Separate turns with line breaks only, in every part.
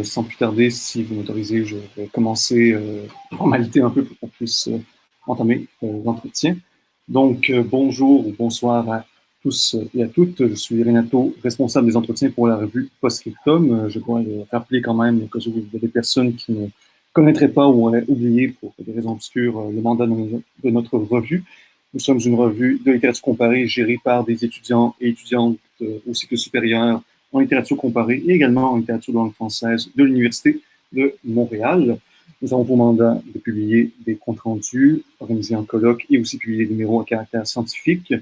Sans plus tarder, si vous m'autorisez, je vais commencer la formalité un peu pour qu'on puisse entamer l'entretien. Donc, bonjour ou bonsoir à tous et à toutes. Je suis Renato, responsable des entretiens pour la revue Postscriptum. Je dois rappeler quand même que il y a des personnes qui ne connaîtraient pas ou auraient oublié pour des raisons obscures le mandat de notre revue. Nous sommes une revue de littérature comparée gérée par des étudiants et étudiantes au cycle supérieur en littérature comparée et également en littérature de langue française de l'Université de Montréal. Nous avons pour mandat de publier des comptes rendus, organiser un colloque et aussi publier des numéros à caractère scientifique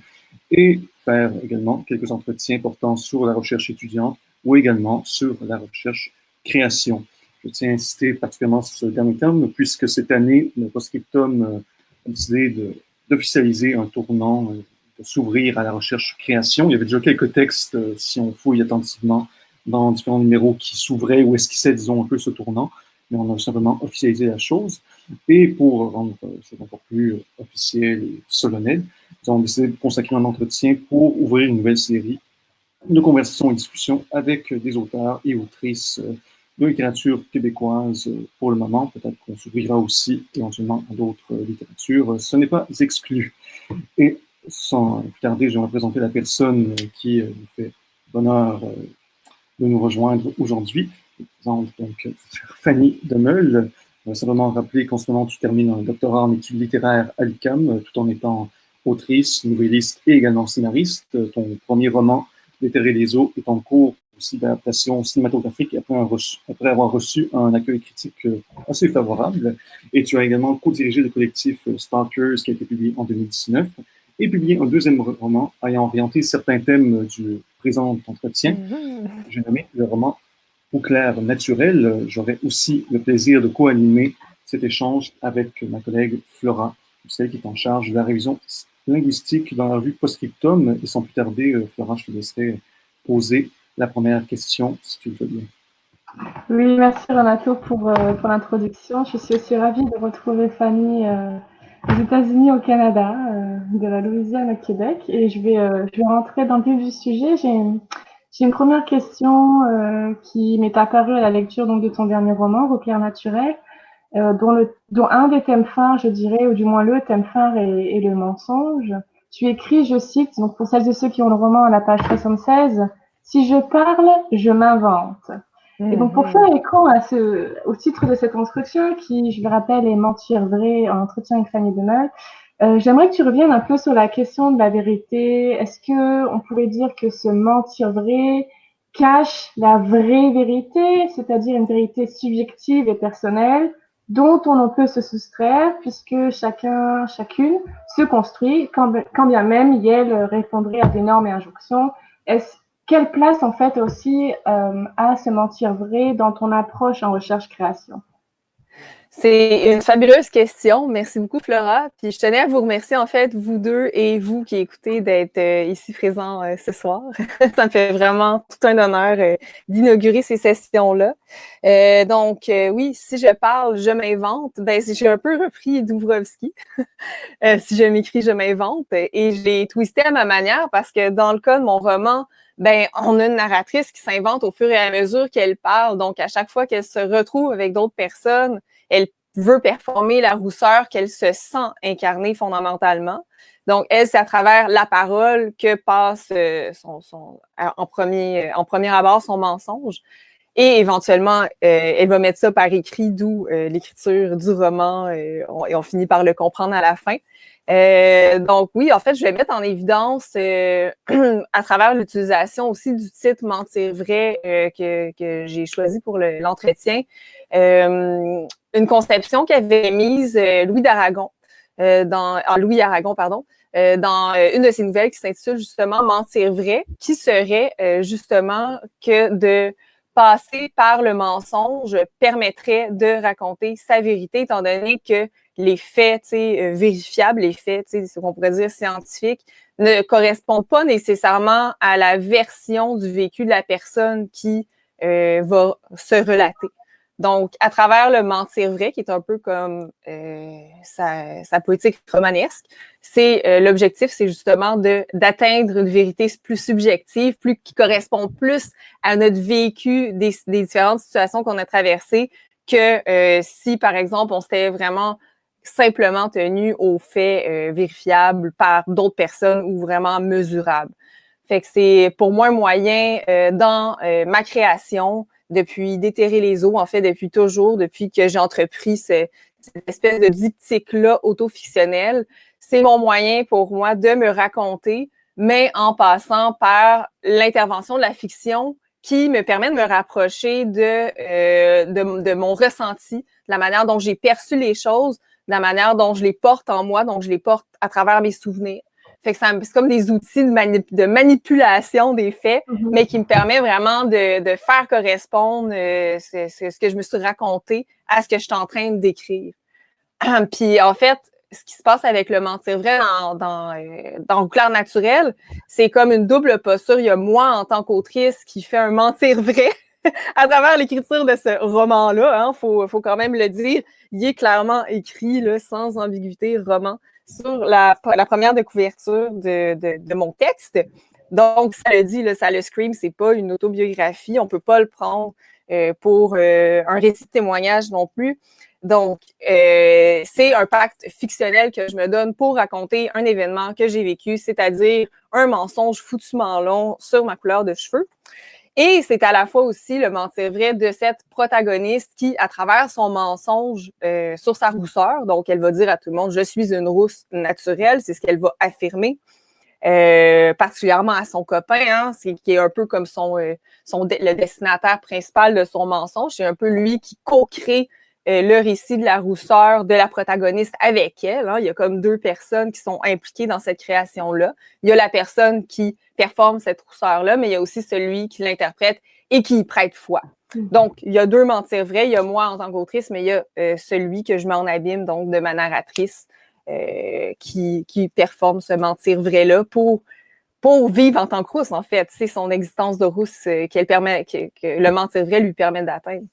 et faire également quelques entretiens portant sur la recherche étudiante ou également sur la recherche création. Je tiens à insister particulièrement sur ce dernier terme puisque cette année, le Postscriptum a décidé d'officialiser un tournant de s'ouvrir à la recherche-création. Il y avait déjà quelques textes, si on fouille attentivement, dans différents numéros qui s'ouvraient ou esquissaient, disons, un peu ce tournant, mais on a simplement officialisé la chose. Et pour rendre ça encore plus officiel et solennel, nous avons décidé de consacrer un entretien pour ouvrir une nouvelle série de conversations et discussions avec des auteurs et autrices de littérature québécoise pour le moment. Peut-être qu'on s'ouvrira aussi éventuellement à d'autres littératures. Ce n'est pas exclu. Et sans plus tarder, j'aimerais présenter la personne qui nous fait l'honneur de nous rejoindre aujourd'hui. Je présente donc Fanny Demeule. Simplement rappeler qu'en ce moment, tu termines un doctorat en études littéraires à l'UQAM, tout en étant autrice, nouvelliste et également scénariste. Ton premier roman, Déterrer les eaux, est en cours aussi d'adaptation cinématographique après avoir reçu un accueil critique assez favorable. Et tu as également co-dirigé le collectif Stalkers qui a été publié en 2019 et publié un deuxième roman ayant orienté certains thèmes du présent entretien. J'ai nommé le roman Eau claire naturelle. J'aurai aussi le plaisir de co-animer cet échange avec ma collègue Flora, celle qui est en charge de la révision linguistique dans la revue Postscriptum. Et sans plus tarder, Flora, je te laisserai poser la première question, si tu le veux bien.
Oui, merci Renato pour l'introduction. Je suis aussi ravie de retrouver Fanny aux États-Unis, au Canada, de la Louisiane au Québec. Et je vais rentrer dans le vif du sujet. J'ai une première question qui m'est apparue à la lecture donc, de ton dernier roman, Eau claire naturelle, dont un des thèmes phares, je dirais, ou du moins le thème phare est le mensonge. Tu écris, je cite, donc pour celles et ceux qui ont le roman à la page 76, « Si je parle, je m'invente ». Et donc, pour faire écho au titre de cet entretien, qui, je le rappelle, est Mentir vrai, un entretien avec Fanny Demeule, j'aimerais que tu reviennes un peu sur la question de la vérité. Est-ce que on pourrait dire que ce mentir vrai cache la vraie vérité, c'est-à-dire une vérité subjective et personnelle, dont on ne peut se soustraire, puisque chacune se construit, quand bien même elle répondrait à des normes et injonctions. Quelle place, en fait, aussi a ce mentir vrai dans ton approche en recherche-création?
C'est une fabuleuse question. Merci beaucoup, Flora. Puis je tenais à vous remercier, en fait, vous deux et vous qui écoutez, d'être ici présents ce soir. Ça me fait vraiment tout un honneur d'inaugurer ces sessions-là. Donc, oui, si je parle, je m'invente. Ben, j'ai un peu repris Doubrovski. Si je m'écris, je m'invente. Et je l'ai twisté à ma manière parce que dans le cas de mon roman, ben, on a une narratrice qui s'invente au fur et à mesure qu'elle parle. Donc, à chaque fois qu'elle se retrouve avec d'autres personnes, elle veut performer la rousseur qu'elle se sent incarner fondamentalement. Donc, elle, c'est à travers la parole que passe en premier abord son mensonge. Et éventuellement, elle va mettre ça par écrit, d'où l'écriture du roman, et on finit par le comprendre à la fin. Donc oui, en fait, je vais mettre en évidence à travers l'utilisation aussi du titre Mentir vrai que j'ai choisi pour l'entretien, une conception qu'avait mise Louis Aragon, dans une de ses nouvelles qui s'intitule justement Mentir vrai, qui serait justement que de passer par le mensonge permettrait de raconter sa vérité, étant donné que les faits vérifiables, les faits, ce qu'on pourrait dire scientifiques, ne correspondent pas nécessairement à la version du vécu de la personne qui va se relater. Donc, à travers le mentir vrai, qui est un peu comme sa poétique romanesque, l'objectif, c'est justement d'atteindre une vérité plus subjective, qui correspond plus à notre vécu des différentes situations qu'on a traversées que si, par exemple, on s'était vraiment simplement tenu aux faits vérifiables par d'autres personnes ou vraiment mesurables. Fait que c'est pour moi un moyen dans ma création depuis déterrer les eaux, en fait, depuis toujours, depuis que j'ai entrepris cette espèce de diptyque-là auto-fictionnel. C'est mon moyen pour moi de me raconter, mais en passant par l'intervention de la fiction qui me permet de me rapprocher de mon ressenti, de la manière dont j'ai perçu les choses, de la manière dont je les porte en moi, dont je les porte à travers mes souvenirs. Fait que c'est comme des outils de manipulation des faits, mais qui me permet vraiment de faire correspondre ce que je me suis raconté à ce que je suis en train d'écrire. Puis en fait, ce qui se passe avec le mentir vrai dans Clair naturel, c'est comme une double posture. Il y a moi en tant qu'autrice qui fait un mentir vrai à travers l'écriture de ce roman-là. Hein, faut quand même le dire. Il est clairement écrit là, sans ambiguïté, roman, sur la première de couverture de mon texte. Donc, ça le dit, là, ça le scream, c'est pas une autobiographie. On peut pas le prendre pour un récit de témoignage non plus. Donc, c'est un pacte fictionnel que je me donne pour raconter un événement que j'ai vécu, c'est-à-dire un mensonge foutument long sur ma couleur de cheveux. Et c'est à la fois aussi le mentir vrai de cette protagoniste qui, à travers son mensonge sur sa rousseur, donc elle va dire à tout le monde « je suis une rousse naturelle », c'est ce qu'elle va affirmer, particulièrement à son copain, hein, qui est un peu comme le destinataire principal de son mensonge. C'est un peu lui qui co-crée le récit de la rousseur de la protagoniste avec elle. Hein. Il y a comme deux personnes qui sont impliquées dans cette création-là. Il y a la personne qui performe cette rousseur-là, mais il y a aussi celui qui l'interprète et qui y prête foi. Donc, il y a deux mentir vrais. Il y a moi en tant qu'autrice, mais il y a celui que je mets en abîme, donc de ma narratrice, qui performe ce mentir vrai-là pour vivre en tant que rousse, en fait. C'est son existence de rousse que le mentir vrai lui permet d'atteindre.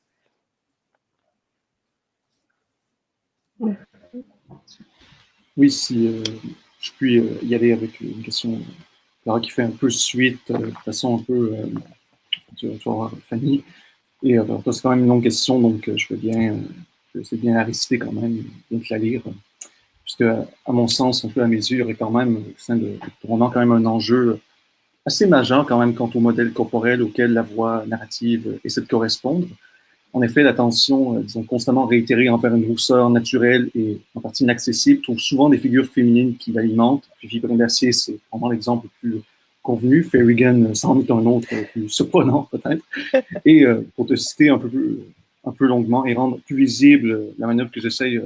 Oui, si je puis y aller avec une question qui fait un peu suite, de façon un peu, tu vas voir, Fanny. Et c'est quand même une longue question, donc je vais essayer bien la réciter quand même, bien te la lire. Puisque, à mon sens, un peu à mes yeux, il y aurait quand même, au sein de ton roman, quand même un enjeu assez majeur quand même quant au modèle corporel auquel la voix narrative essaie de correspondre. En effet, l'attention, disons, constamment réitérée envers une rousseur naturelle et en partie inaccessible trouve souvent des figures féminines qui l'alimentent. Fifi Brindacier, c'est vraiment l'exemple le plus convenu. Ferrigan, sans doute un autre plus surprenant peut-être. Et pour te citer un peu longuement et rendre plus visible la manœuvre que j'essaye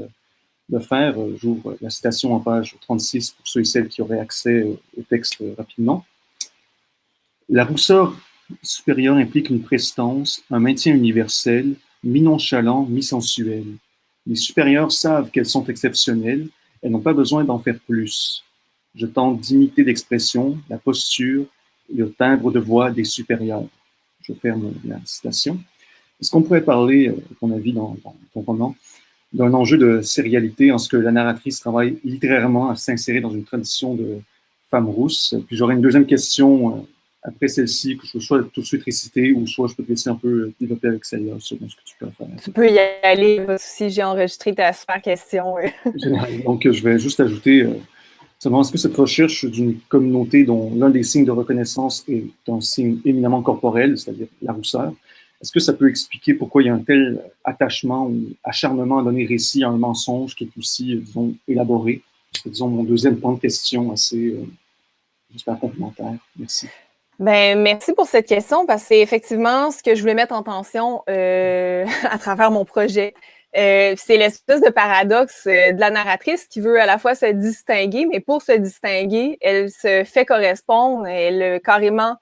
de faire, j'ouvre la citation en page 36 pour ceux et celles qui auraient accès au texte rapidement. La rousseur supérieure implique une prestance, un maintien universel, mi-nonchalant, mi-sensuel. Les supérieures savent qu'elles sont exceptionnelles, elles n'ont pas besoin d'en faire plus. Je tente d'imiter l'expression, la posture et le timbre de voix des supérieures. Je ferme la citation. Est-ce qu'on pourrait parler, à ton avis, dans ton roman, d'un enjeu de sérialité en ce que la narratrice travaille littérairement à s'insérer dans une tradition de femme rousse? Puis j'aurais une deuxième question après celle-ci, que je peux soit tout de suite réciter ou soit je peux te laisser un peu développer avec celle-là, selon ce que tu peux faire.
Tu peux y aller si j'ai enregistré ta super question.
Donc, je vais juste ajouter, seulement, est-ce que cette recherche d'une communauté dont l'un des signes de reconnaissance est un signe éminemment corporel, c'est-à-dire la rousseur, est-ce que ça peut expliquer pourquoi il y a un tel attachement ou acharnement à donner récit à un mensonge qui est aussi, disons, élaboré? C'est, disons, mon deuxième point de question assez, j'espère, complémentaire. Merci.
Ben, merci pour cette question parce que c'est effectivement ce que je voulais mettre en tension à travers mon projet. C'est l'espèce de paradoxe de la narratrice qui veut à la fois se distinguer, mais pour se distinguer, elle se fait correspondre, elle carrément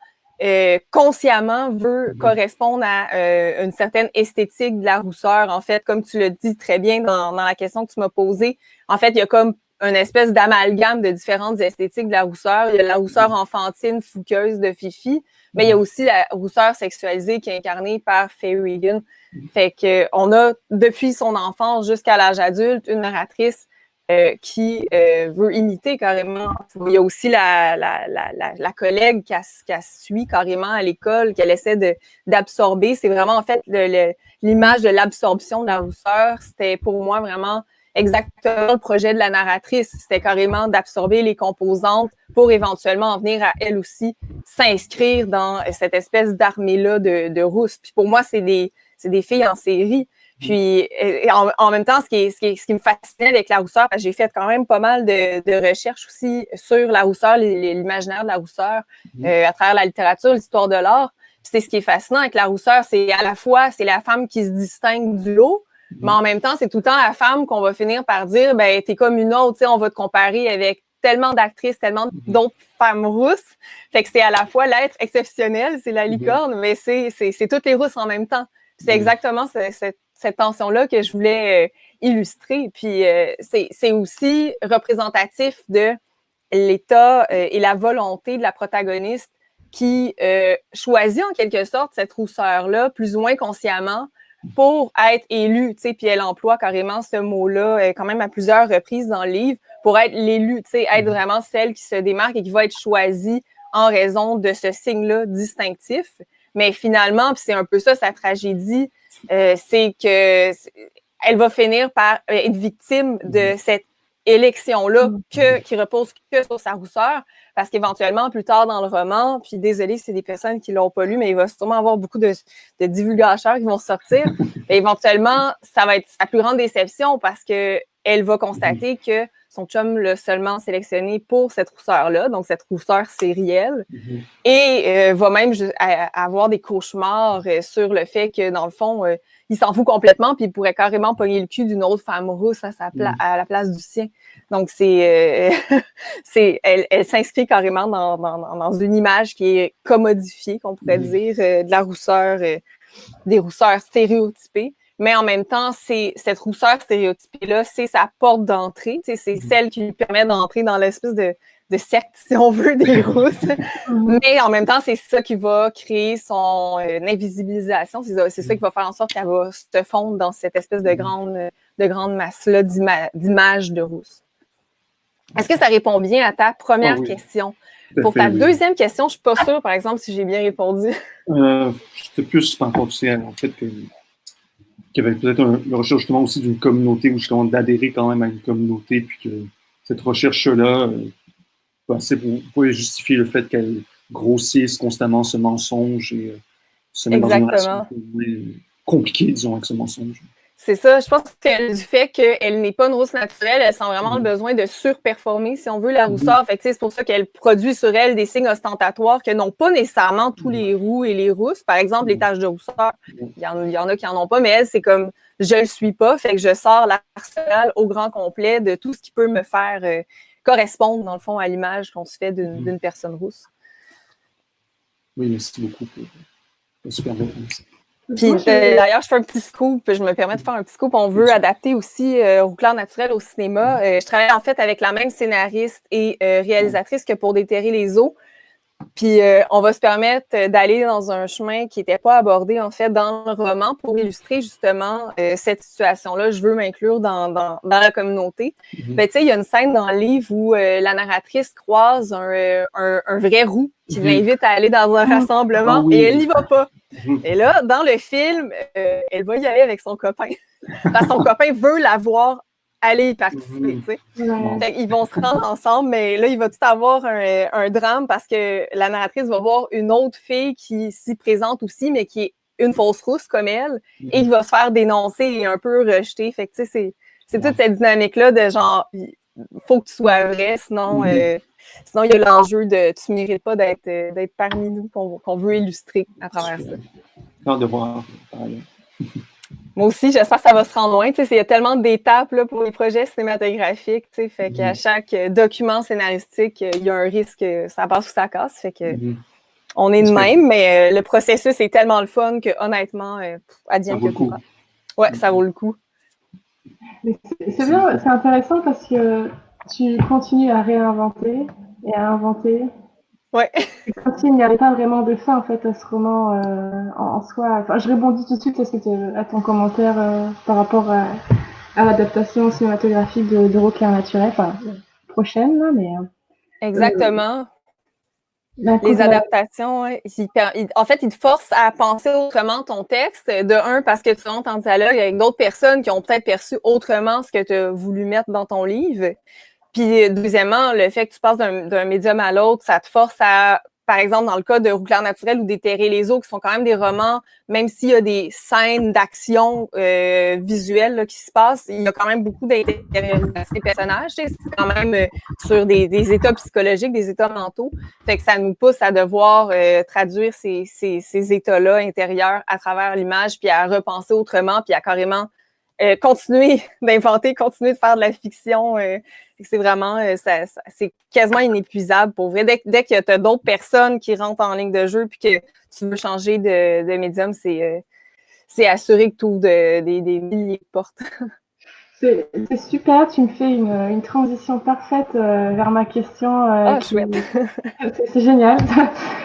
consciemment veut correspondre à une certaine esthétique de la rousseur. En fait, comme tu le dis très bien dans la question que tu m'as posée, en fait, il y a comme une espèce d'amalgame de différentes esthétiques de la rousseur. Il y a la rousseur enfantine, fougueuse de Fifi, mais il y a aussi la rousseur sexualisée qui est incarnée par Faye Regan. Fait qu'on a, depuis son enfance jusqu'à l'âge adulte, une narratrice qui veut imiter carrément. Il y a aussi la collègue qu'elle suit carrément à l'école, qu'elle essaie d'absorber. C'est vraiment, en fait, l'image de l'absorption de la rousseur. C'était pour moi vraiment exactement le projet de la narratrice. C'était carrément d'absorber les composantes pour éventuellement en venir à elle aussi s'inscrire dans cette espèce d'armée-là de rousses. Puis pour moi, c'est des filles en série. Puis, en même temps, ce qui me fascinait avec la rousseur, parce que j'ai fait quand même pas mal de recherches aussi sur la rousseur, l'imaginaire de la rousseur, à travers la littérature, l'histoire de l'art. Puis c'est ce qui est fascinant avec la rousseur, c'est à la fois, c'est la femme qui se distingue du lot, mais en même temps, c'est tout le temps la femme qu'on va finir par dire, ben, t'es comme une autre, tu sais, on va te comparer avec tellement d'actrices, tellement d'autres femmes rousses. Fait que c'est à la fois l'être exceptionnel, c'est la licorne, mais c'est toutes les rousses en même temps. C'est exactement cette tension-là que je voulais illustrer. Puis c'est aussi représentatif de l'état et la volonté de la protagoniste qui choisit en quelque sorte cette rousseur-là, plus ou moins consciemment, pour être élue. Puis elle emploie carrément ce mot-là quand même à plusieurs reprises dans le livre, pour être l'élue, être vraiment celle qui se démarque et qui va être choisie en raison de ce signe-là distinctif. Mais finalement, puis c'est un peu ça sa tragédie, c'est que elle va finir par être victime de cette élection-là qui repose que sur sa rousseur, parce qu'éventuellement, plus tard dans le roman, puis désolé si c'est des personnes qui l'ont pas lu, mais il va sûrement avoir beaucoup de divulgateurs qui vont sortir, et éventuellement, ça va être sa plus grande déception parce que elle va constater que son chum l'a seulement sélectionné pour cette rousseur-là, donc cette rousseur sérielle, et va même avoir des cauchemars sur le fait que, dans le fond, il s'en fout complètement, puis il pourrait carrément pogner le cul d'une autre femme rousse à la place du sien. Donc, elle s'inscrit carrément dans une image qui est commodifiée, qu'on pourrait dire, de la rousseur, des rousseurs stéréotypées. Mais en même temps, cette rousseur stéréotypée-là, c'est sa porte d'entrée. C'est celle qui lui permet d'entrer dans l'espèce de secte, si on veut, des rousses. Mais en même temps, c'est ça qui va créer son invisibilisation. C'est ça qui va faire en sorte qu'elle va se fondre dans cette espèce de grande masse-là d'images de rousses. Est-ce que ça répond bien à ta première question? Pour ta deuxième question, je ne suis pas sûre, par exemple, si j'ai bien répondu.
C'était plus par rapport, en fait, qu'il y avait peut-être une recherche justement aussi d'une communauté, ou justement d'adhérer quand même à une communauté, puis que cette recherche-là, vous pouvez justifier le fait qu'elle grossisse constamment ce mensonge et se met dans une relation compliquée, disons, avec ce mensonge.
C'est ça. Je pense que du fait qu'elle n'est pas une rousse naturelle, elle sent vraiment le besoin de surperformer, si on veut, la rousseur. Fait que c'est pour ça qu'elle produit sur elle des signes ostentatoires que n'ont pas nécessairement tous les roux et les rousses. Par exemple, les taches de rousseur, il y en a qui n'en ont pas, mais elle, c'est comme je le suis pas, fait que je sors l'arsenal au grand complet de tout ce qui peut me faire correspondre, dans le fond, à l'image qu'on se fait d'une personne rousse.
Oui, merci beaucoup pour super bien commencé.
Puis d'ailleurs, je fais un petit scoop, je me permets de faire un petit scoop. On veut adapter aussi Roux clair naturel au cinéma. Je travaille en fait avec la même scénariste et réalisatrice que pour Déterrer les eaux. Puis on va se permettre d'aller dans un chemin qui n'était pas abordé en fait dans le roman pour illustrer justement cette situation-là. Je veux m'inclure dans la communauté. Ben, tu sais, il y a une scène dans le livre où la narratrice croise un vrai roux qui l'invite à aller dans un rassemblement et elle n'y va pas. Et là, dans le film, elle va y aller avec son copain. Parce que son copain veut la voir aller y participer, tu sais. Ils vont se rendre ensemble, mais là, il va tout avoir un drame parce que la narratrice va voir une autre fille qui s'y présente aussi, mais qui est une fausse rousse comme elle, et il va se faire dénoncer et un peu rejeter. Fait que, tu sais, c'est toute cette dynamique-là de genre, faut que tu sois vrai, sinon il y a l'enjeu de tu ne mérites pas d'être parmi nous qu'on veut illustrer à travers ça.
Hâte de voir, par ailleurs.
Moi aussi, j'espère que ça va se rendre loin. Il y a tellement d'étapes là, pour les projets cinématographiques. Fait qu'à chaque document scénaristique, il y a un risque que ça passe ou ça casse. Fait que on est de même, mais le processus est tellement le fun que honnêtement, advienne que pourra. Ouais, ça vaut le coup.
C'est bien, c'est intéressant parce que tu continues à réinventer et à inventer.
Ouais.
Et comme s'il n'y avait pas vraiment de fin, en fait, à ce roman en soi. Enfin, je rebondis tout de suite à ton commentaire par rapport à l'adaptation cinématographique de Rockler Naturel, enfin, prochaine, là, mais...
Exactement. Les
côté...
adaptations, ouais, en fait, ils te forcent à penser autrement ton texte. De un, parce que tu rentres en dialogue avec d'autres personnes qui ont peut-être perçu autrement ce que tu as voulu mettre dans ton livre. Puis, deuxièmement, le fait que tu passes d'un médium à l'autre, ça te force à, par exemple, dans le cas de Rouclair naturel ou Déterrer les eaux, qui sont quand même des romans, même s'il y a des scènes d'action visuelles là, qui se passent, il y a quand même beaucoup d'intériorisation des personnages. C'est quand même sur des états psychologiques, des états mentaux. Fait que ça nous pousse à devoir traduire ces états-là intérieurs à travers l'image, puis à repenser autrement, puis à carrément continuer d'inventer, continuer de faire de la fiction. C'est vraiment, c'est quasiment inépuisable pour vrai. Dès que tu as d'autres personnes qui rentrent en ligne de jeu puis que tu veux changer de médium, c'est assuré que tu ouvres des milliers de portes.
C'est super, tu me fais une transition parfaite vers ma question.
Chouette.
C'est génial.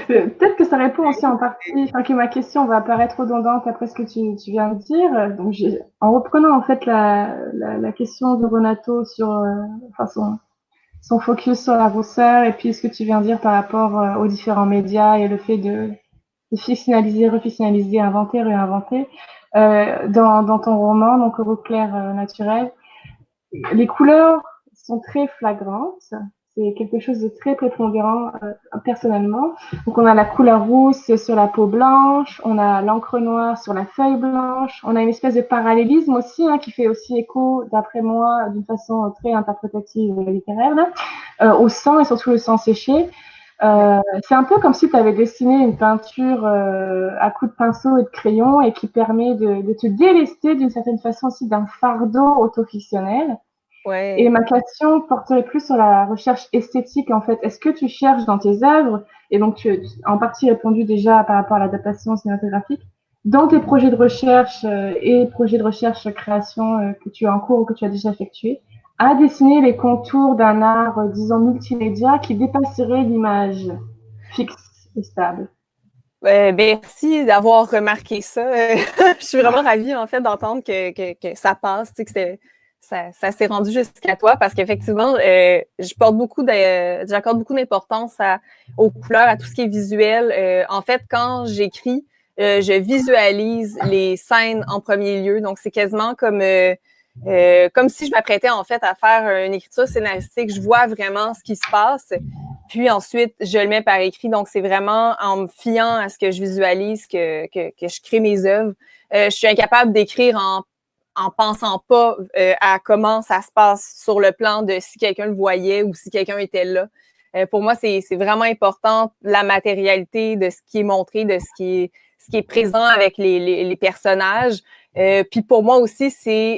Peut-être que ça répond aussi en partie, enfin que ma question va paraître redondante après ce que tu viens de dire. Donc, en reprenant en fait la question de Renato sur enfin son focus sur la rousseur et puis ce que tu viens de dire par rapport aux différents médias et le fait de fictionnaliser, refictionnaliser, inventer, réinventer. Dans ton roman, donc Au clair naturel, les couleurs sont très flagrantes. C'est quelque chose de très prépondérant personnellement. Donc on a la couleur rousse sur la peau blanche, on a l'encre noire sur la feuille blanche, on a une espèce de parallélisme aussi qui fait aussi écho, d'après moi, d'une façon très interprétative et littéraire, au sang et surtout le sang séché. C'est un peu comme si tu avais dessiné une peinture à coups de pinceau et de crayon et qui permet de te délester d'une certaine façon aussi d'un fardeau autofictionnel.
Ouais.
Et ma question porterait plus sur la recherche esthétique en fait. Est-ce que tu cherches dans tes œuvres, et donc tu as en partie répondu déjà par rapport à l'adaptation cinématographique, dans tes projets de recherche et projets de recherche création que tu as en cours ou que tu as déjà effectués, à dessiner les contours d'un art, disons, multimédia qui dépasserait l'image fixe et stable.
Merci d'avoir remarqué ça. Je suis vraiment ravie, en fait, d'entendre que ça passe, tu sais, que ça s'est rendu jusqu'à toi, parce qu'effectivement, j'accorde beaucoup d'importance aux couleurs, à tout ce qui est visuel. En fait, quand j'écris, je visualise les scènes en premier lieu. Donc, c'est quasiment comme si je m'apprêtais, en fait, à faire une écriture scénaristique. Je vois vraiment ce qui se passe. Puis ensuite, je le mets par écrit. Donc, c'est vraiment en me fiant à ce que je visualise que je crée mes œuvres. Je suis incapable d'écrire en pensant pas à comment ça se passe sur le plan de si quelqu'un le voyait ou si quelqu'un était là. Pour moi, c'est vraiment important la matérialité de ce qui est montré, de ce qui est présent avec les personnages. Puis pour moi aussi,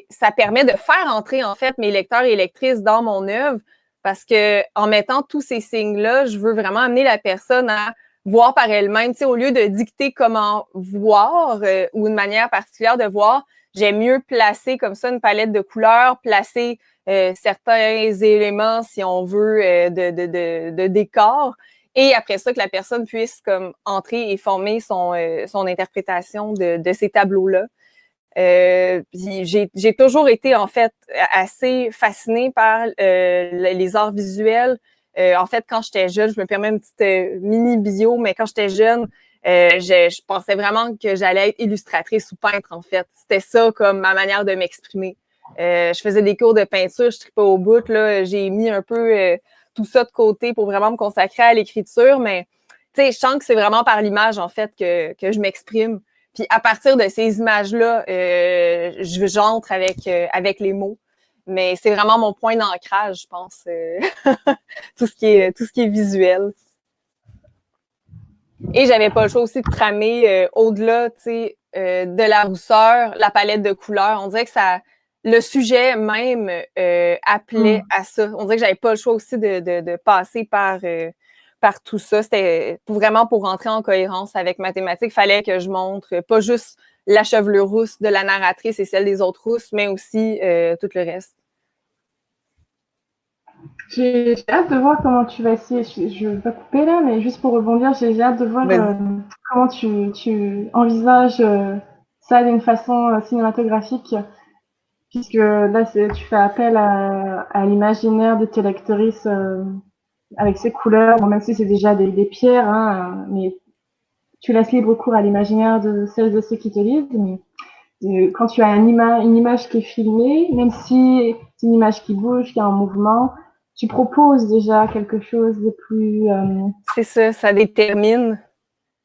ça permet de faire entrer en fait mes lecteurs et lectrices dans mon œuvre, parce que en mettant tous ces signes-là, je veux vraiment amener la personne à voir par elle-même. Tu sais, au lieu de dicter comment voir ou une manière particulière de voir, j'aime mieux placer comme ça une palette de couleurs, placer certains éléments, si on veut, de décor. Et après ça, que la personne puisse comme entrer et former son interprétation de ces tableaux-là. J'ai toujours été, en fait, assez fascinée par les arts visuels. En fait, quand j'étais jeune, je me permets une petite mini bio, mais quand j'étais jeune, je pensais vraiment que j'allais être illustratrice ou peintre, en fait. C'était ça comme ma manière de m'exprimer. Je faisais des cours de peinture, je tripais au bout. Là, j'ai mis un peu tout ça de côté pour vraiment me consacrer à l'écriture, mais tu sais, je sens que c'est vraiment par l'image, en fait, que je m'exprime. Puis à partir de ces images-là, j'entre avec les mots. Mais c'est vraiment mon point d'ancrage, je pense, tout ce qui est visuel. Et j'avais pas le choix aussi de tramer au-delà, tu sais, de la rousseur, la palette de couleurs. On dirait que le sujet même appelait à ça. On dirait que j'avais pas le choix aussi de passer par tout ça. C'était vraiment pour rentrer en cohérence avec ma thématique. Il fallait que je montre pas juste la chevelure rousse de la narratrice et celle des autres rousses, mais aussi tout le reste.
J'ai hâte de voir comment tu vas essayer. Je vais pas couper là, mais juste pour rebondir, j'ai hâte de voir comment tu envisages ça d'une façon cinématographique, puisque là, tu fais appel à l'imaginaire de tes lectrices avec ses couleurs, bon, même si c'est déjà des pierres, hein, mais tu laisses libre cours à l'imaginaire de celles et ceux qui te lisent. Mais quand tu as une image qui est filmée, même si c'est une image qui bouge, qui est en mouvement, tu proposes déjà quelque chose de plus...
c'est ça, ça détermine.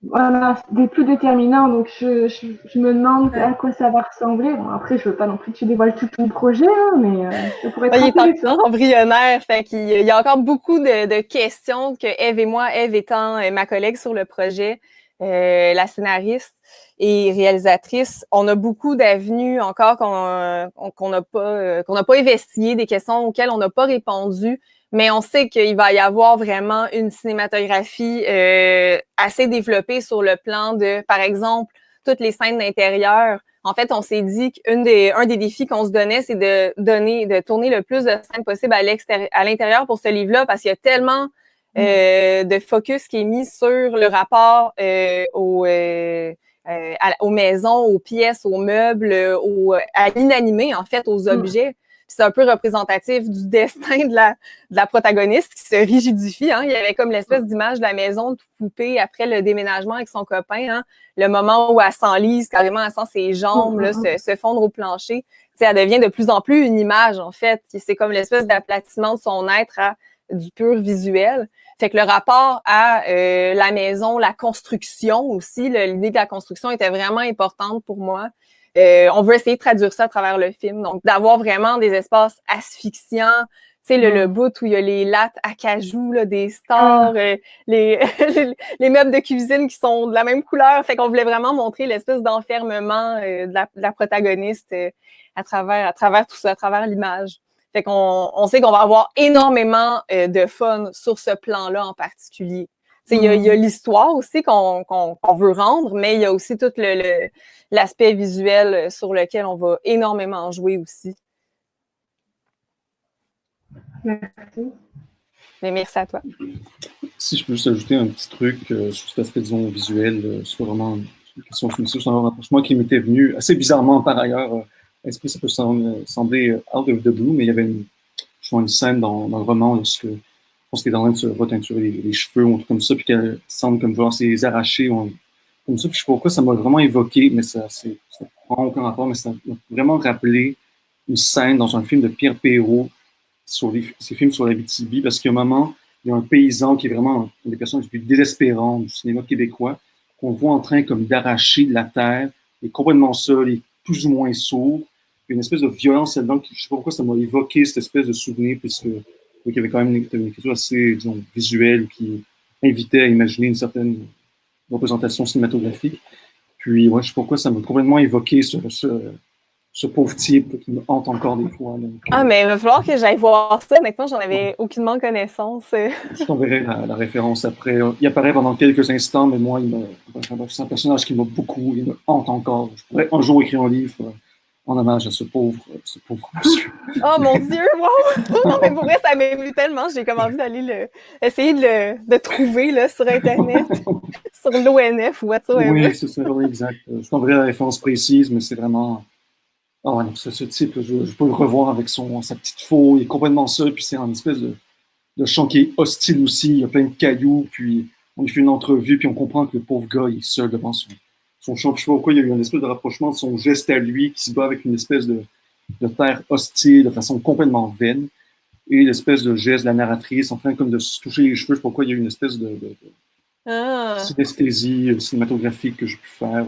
Voilà, des plus déterminants. Donc, je me demande à quoi ça va ressembler. Bon, après, je veux pas non plus que tu dévoiles tout ton projet, hein, mais ça pourrait être intéressant.
Il est encore embryonnaire, fait qu'il y a encore beaucoup de questions que Eve étant ma collègue sur le projet, la scénariste et réalisatrice, on a beaucoup d'avenues encore qu'on n'a pas investiguées, des questions auxquelles on n'a pas répondu, mais on sait qu'il va y avoir vraiment une cinématographie assez développée sur le plan de, par exemple, toutes les scènes d'intérieur. En fait, on s'est dit qu'un des défis qu'on se donnait, c'est de tourner le plus de scènes possible à l'intérieur pour ce livre-là, parce qu'il y a tellement de focus qui est mis sur le rapport aux maisons, aux pièces, aux meubles, à l'inanimé, en fait, aux objets. C'est un peu représentatif du destin de la protagoniste qui se rigidifie. Hein. Il y avait comme l'espèce d'image de la maison toute poupée après le déménagement avec son copain. Hein. Le moment où elle s'enlise, carrément, elle sent ses jambes là, se fondre au plancher. T'sais, elle devient de plus en plus une image, en fait. C'est comme l'espèce d'aplatissement de son être à du pur visuel. Fait que le rapport à la maison, la construction aussi, l'idée de la construction était vraiment importante pour moi. On veut essayer de traduire ça à travers le film. Donc, d'avoir vraiment des espaces asphyxiants, tu sais, le bout où il y a les lattes à cajou, là, des stars, les meubles de cuisine qui sont de la même couleur. Fait qu'on voulait vraiment montrer l'espèce d'enfermement de la protagoniste à travers tout ça, à travers l'image. Fait qu'on sait qu'on va avoir énormément de fun sur ce plan-là en particulier. Il y a l'histoire aussi qu'on veut rendre, mais il y a aussi tout l'aspect visuel sur lequel on va énormément jouer aussi.
Merci.
Mais merci à toi.
Si je peux juste ajouter un petit truc sur cet aspect, disons, visuel, c'est vraiment une question c'est un rapprochement qui m'était venu assez bizarrement par ailleurs. Est-ce que ça peut sembler out of the blue, mais il y avait une scène dans le roman lorsque je pense qu'elle est en train de se reteinturer les cheveux ou un truc comme ça, puis qu'elle semble comme voir ses arrachés comme ça. Puis je sais pas pourquoi ça m'a vraiment évoqué, mais ça prend aucun rapport, mais ça m'a vraiment rappelé une scène dans un film de Pierre Perrault sur ces films sur l'Abitibi, parce qu'à un moment, il y a un paysan qui est vraiment une des personnes les plus désespérantes du cinéma québécois, qu'on voit en train comme d'arracher de la terre, il est complètement seul, il est plus ou moins sourd, il y a une espèce de violence là-dedans, je ne sais pas pourquoi ça m'a évoqué cette espèce de souvenir, puisque il y avait quand même une écriture assez, disons, visuelle qui invitait à imaginer une certaine représentation cinématographique. Puis, ouais, je sais pas pourquoi ça m'a complètement évoqué ce pauvre type qui me hante encore des fois. Donc,
mais il va falloir que j'aille voir ça. Honnêtement, j'en avais aucunement connaissance.
Je t'enverrai la référence après. Il apparaît pendant quelques instants, mais moi, c'est un personnage qui m'a beaucoup, il me hante encore. Je pourrais un jour écrire un livre en hommage à ce pauvre monsieur.
Oh mon Dieu, wow! Non, mais pour vrai, ça m'émeut tellement. J'ai comme envie d'aller essayer de trouver là, sur Internet, sur l'ONF ou whatsoever.
Oui, c'est ça, exact. Je t'enverrai la référence précise, mais c'est vraiment... Ah ouais, ce type, je peux le revoir avec sa petite faux, il est complètement seul, puis c'est un espèce de champ qui est hostile aussi, il y a plein de cailloux, puis on lui fait une entrevue, puis on comprend que le pauvre gars, il est seul devant son champ. Je sais pas pourquoi, il y a eu un espèce de rapprochement de son geste à lui, qui se bat avec une espèce de terre hostile, de façon complètement vaine, et l'espèce de geste de la narratrice, en train comme de se toucher les cheveux. Je sais pas pourquoi, il y a eu une espèce de synesthésie cinématographique que j'ai pu faire...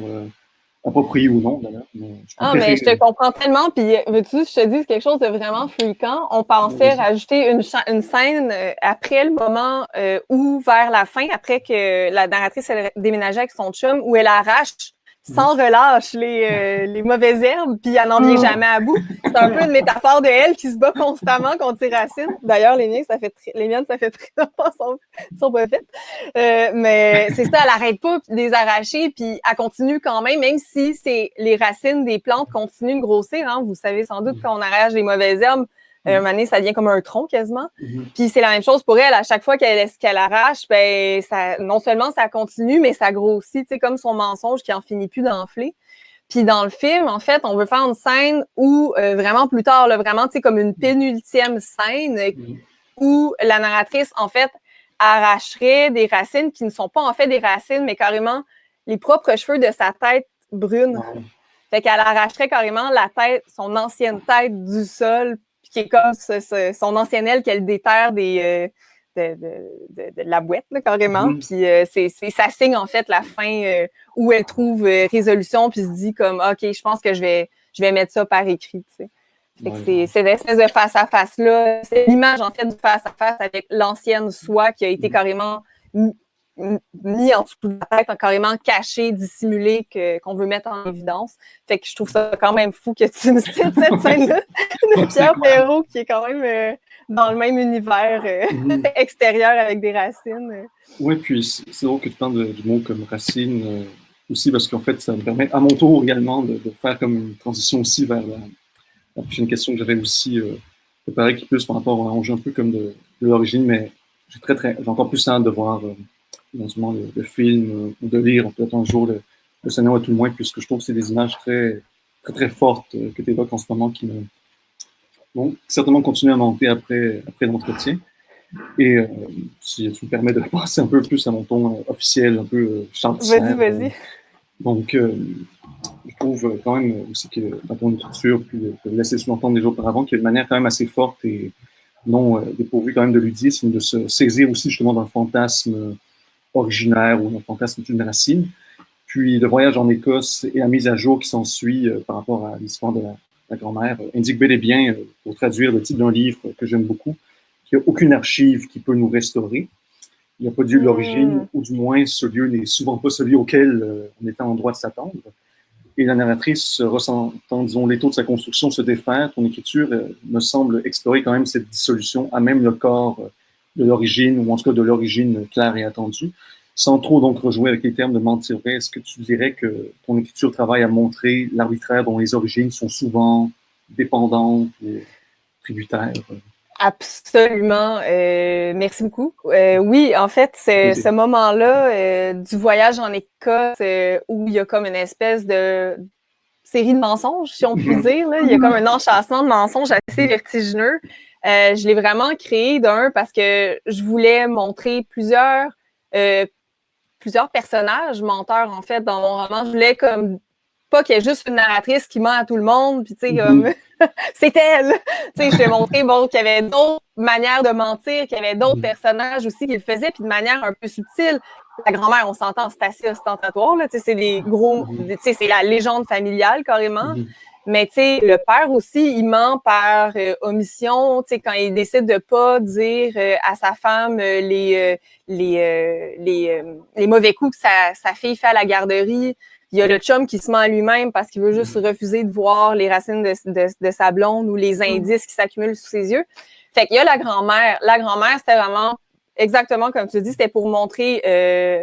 approprié ou non, d'ailleurs.
Mais je te comprends tellement. Puis, veux-tu, je te dis quelque chose de vraiment fréquent. On pensait rajouter une scène après le moment ou vers la fin, après que la narratrice elle déménageait avec son chum, où elle arrache sans relâche les mauvaises herbes, puis elle n'en vient jamais à bout. C'est un peu une métaphore de elle qui se bat constamment contre ses racines. D'ailleurs, les miennes, ça fait très longtemps sont pas faites. Mais c'est ça, elle arrête pas de les arracher, puis elle continue quand même si c'est les racines des plantes continuent de grossir. Hein. Vous savez sans doute qu'on arrache les mauvaises herbes, Un moment donné, ça devient comme un tronc quasiment. Puis c'est la même chose pour elle. À chaque fois qu'elle arrache, ben, non seulement ça continue, mais ça grossit, tu sais, comme son mensonge qui en finit plus d'enfler. Puis dans le film, en fait, on veut faire une scène où, vraiment plus tard, là, vraiment, tu sais, comme une pénultième scène où la narratrice, en fait, arracherait des racines qui ne sont pas en fait des racines, mais carrément les propres cheveux de sa tête brune. Fait qu'elle arracherait carrément la tête, son ancienne tête du sol, qui est comme son ancienne aile qu'elle déterre de la boîte, là, carrément. Puis ça signe en fait la fin où elle trouve résolution, puis se dit comme OK, je pense que je vais mettre ça par écrit. Tu sais. Fait que c'est l'espèce de face-à-face-là. C'est l'image en fait du face-à-face avec l'ancienne soi qui a été carrément mis en dessous de la tête, carrément caché, dissimulé, qu'on veut mettre en évidence. Fait que je trouve ça quand même fou que tu me cites cette scène-là de Pierre Perrault qui est quand même dans le même univers extérieur avec des racines.
Oui, puis c'est drôle que tu parles du mot comme racine aussi, parce qu'en fait, ça me permet à mon tour également de faire comme une transition aussi vers la prochaine question que j'avais aussi préparée, qui plus par rapport à un enjeu un peu comme de l'origine, mais j'ai encore plus hâte de voir éventuellement le film ou de lire peut-être un jour le scénario à tout le moins, puisque je trouve que c'est des images très, très, très fortes que tu évoques en ce moment qui vont certainement continuer à monter après l'entretien. Et si tu me permets de passer un peu plus à mon ton officiel, un peu chantière.
Vas-y.
Donc, je trouve quand même aussi que dans ton écriture, puis de laisser sous-entendre déjà auparavant, qu'il y a une manière quand même assez forte et non dépourvue quand même de ludisme, de se saisir aussi justement d'un fantasme originaire ou d'un fantasme d'une racine. Puis le voyage en Écosse et la mise à jour qui s'ensuit par rapport à l'histoire de la grand-mère indique bel et bien, pour traduire le titre d'un livre que j'aime beaucoup, qu'il n'y a aucune archive qui peut nous restaurer. Il n'y a pas de lieu d'origine, ou du moins ce lieu n'est souvent pas celui auquel on était en droit de s'attendre. Et la narratrice, ressentant, disons, l'étau de sa construction se défaire, ton écriture me semble explorer quand même cette dissolution à même le corps de l'origine, ou en tout cas de l'origine claire et attendue. Sans trop donc rejouer avec les termes de mentir vrai, est-ce que tu dirais que ton écriture travaille à montrer l'arbitraire dont les origines sont souvent dépendantes ou tributaires?
Absolument. Merci beaucoup. Oui, en fait, c'est ce moment-là du voyage en Écosse où il y a comme une espèce de série de mensonges, si on peut dire. Là. Il y a comme un enchâssement de mensonges assez vertigineux. Je l'ai vraiment créé parce que je voulais montrer plusieurs personnages menteurs, en fait, dans mon roman. Je voulais comme pas qu'il y ait juste une narratrice qui ment à tout le monde, puis tu sais, comme c'est elle! Tu sais, je t'ai montré, bon, qu'il y avait d'autres manières de mentir, qu'il y avait d'autres personnages aussi qui le faisaient, puis de manière un peu subtile. La grand-mère, on s'entend, c'est assez ostentatoire, là, tu sais, c'est des gros, tu sais, c'est la légende familiale, carrément. Mais tu sais, le père aussi, il ment par omission, tu sais, quand il décide de pas dire à sa femme les mauvais coups que sa fille fait à la garderie. Il y a le chum qui se ment à lui-même parce qu'il veut juste refuser de voir les racines de sa blonde ou les indices qui s'accumulent sous ses yeux. Fait qu'il y a la grand-mère. La grand-mère, c'était vraiment exactement comme tu dis, c'était pour montrer,